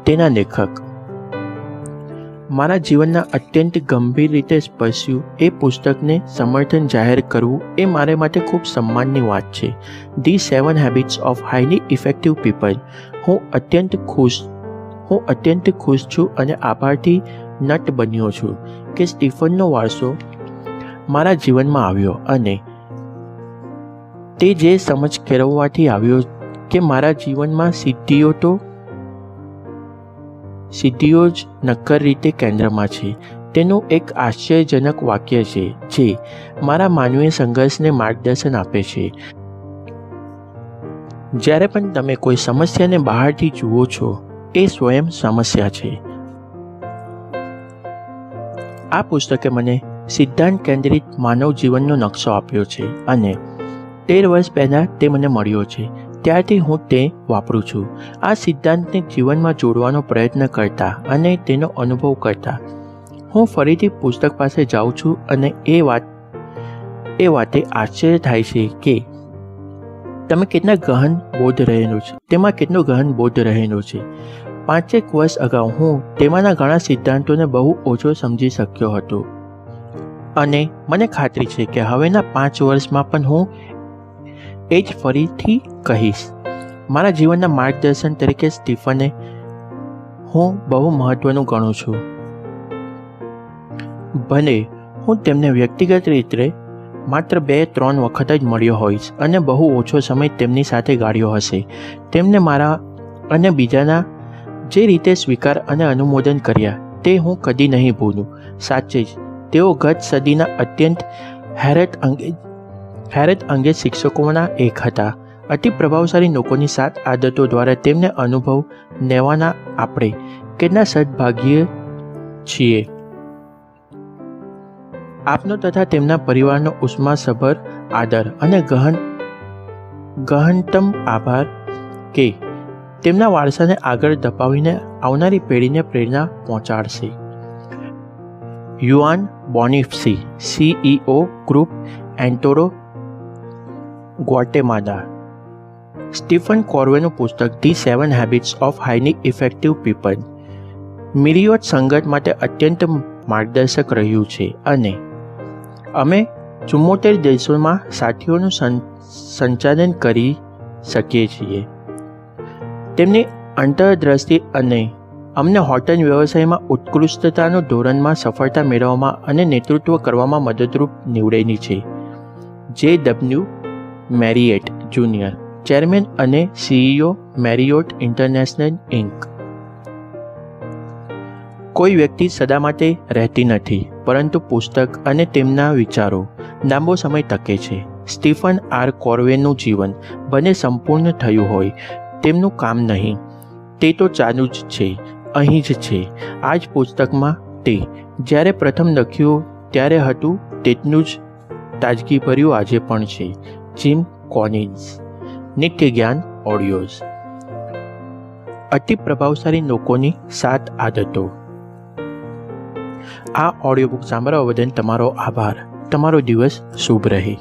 તેના લેખક. મારા જીવનના અત્યંત ગંભીર રીતે સ્પર્શ્યું એ પુસ્તકને સમર્થન જાહેર કરવું એ મારે માટે ખૂબ સન્માનની વાત છે. The 7 habits of highly effective people. હું અત્યંત ખુશ છું અને આભારથી નટ બન્યો છું કે સ્ટીફનનો વારસો મારા જીવનમાં આવ્યો અને તે જે સમજ કેળવવાથી આવ્યો કે મારા જીવનમાં સિદ્ધિઓ જ નક્કર રીતે કેન્દ્રમાં છે. તેનું એક આશ્ચર્યજનક વાક્ય છે જે મારા માનવીય સંઘર્ષને માર્ગદર્શન આપે છે. જ્યારે પણ તમે કોઈ સમસ્યાને બહારથી જુઓ છો, એ સ્વયં સમસ્યા છે. આ પુસ્તકે મને સિદ્ધાંત કેન્દ્રિત માનવ જીવનનો નકશો આપ્યો છે અને 13 વર્ષ પહેલાં તે મને મળ્યો છે. ત્યારથી હું તે વાપરું છું. આ સિદ્ધાંતને જીવનમાં જોડવાનો પ્રયત્ન કરતા અને તેનો અનુભવ કરતા હું ફરીથી પુસ્તક પાસે જાઉં છું અને એ વાતે આશ્ચર્ય થાય છે કે તેમાં કેટલો ગહન બોધ રહેલો છે. 5 વર્ષ અગાઉ હું તેમાંના ઘણા સિદ્ધાંતોને બહુ ઓછો સમજી શક્યો હતો અને મને ખાતરી છે કે હવેના 5 વર્ષમાં પણ હું એ જ ફરીથી કહીશ. મારા જીવનના માર્ગદર્શન તરીકે સ્ટીફનને હું બહુ મહત્વનું ગણું છું. ભલે હું તેમને વ્યક્તિગત રીતે માત્ર 2-3 વખત જ મળ્યો હોઈશ અને બહુ ઓછો સમય તેમની સાથે ગાળ્યો હશે, તેમને મારા અને બીજાના જે રીતે સ્વીકાર અને અનુમોદન કર્યા તે હું કદી નહીં ભૂલું. સાચે જ તેઓ ગત સદીના અત્યંત હેરત અંગે શિક્ષકોના એક હતા. અતિ પ્રભાવશાળી લોકોની 7 આદતો દ્વારા તેમને અનુભવ લેવાના આપણે કેટલા સદભાગ્ય છીએ. આપનો તથા તેમના પરિવારનો ઉષ્માસભર આદર અને ગહનતમ આભાર કે તેમના વારસાને આગળ ધપાવીને આવનારી પેઢીને પ્રેરણા પહોંચાડશે. યુઆન બોનિફસી, CEO, ગ્રુપ એન્ટોરો, ગ્વાટેમાલા. સ્ટીફન કોર્વેનું પુસ્તક the 7 habits of highly effective people મિરિયોટ સંગત માટે અત્યંત માર્ગદર્શક રહ્યું છે અને અમે 74 દેશોમાં સાથીઓનું સંચાલન કરી શકીએ છીએ. તેમની અંતરદ્રષ્ટિ અને અમને હોટેલ વ્યવસાયમાં ઉત્કૃષ્ટતાના ધોરણમાં સફળતા મેળવવામાં અને નેતૃત્વ કરવામાં મદદરૂપ નીવડેલી છે. J.W. મેરિયેટ જુનિયર, ચેરમેન અને CEO, મેરિયોટ ઇન્ટરનેશનલ ઇન્ક. કોઈ વ્યક્તિ સદા માટે રહેતી નથી, પરંતુ પુસ્તક અને તેમના વિચારો લાંબો સમય ટકે છે. સ્ટીફન આર કોર્વેનું જીવન ભલે સંપૂર્ણ થયું હોય, તેમનું કામ નહીં. તે તો ચાલુ જ છે, અહીં જ છે. આ જ પુસ્તકમાં તે જ્યારે પ્રથમ લખ્યું ત્યારે હતું તેટલું જ તાજગીભર્યું આજે પણ છે. જીમ કોલિન્સ, નિત્ય જ્ઞાન ઓડિયોઝ. અતિ પ્રભાવશાળી લોકોની 7 આદતો. આ ઓડિયો બુક સાંભળવા બદલ તમારો આભાર. તમારો દિવસ શુભ રહે.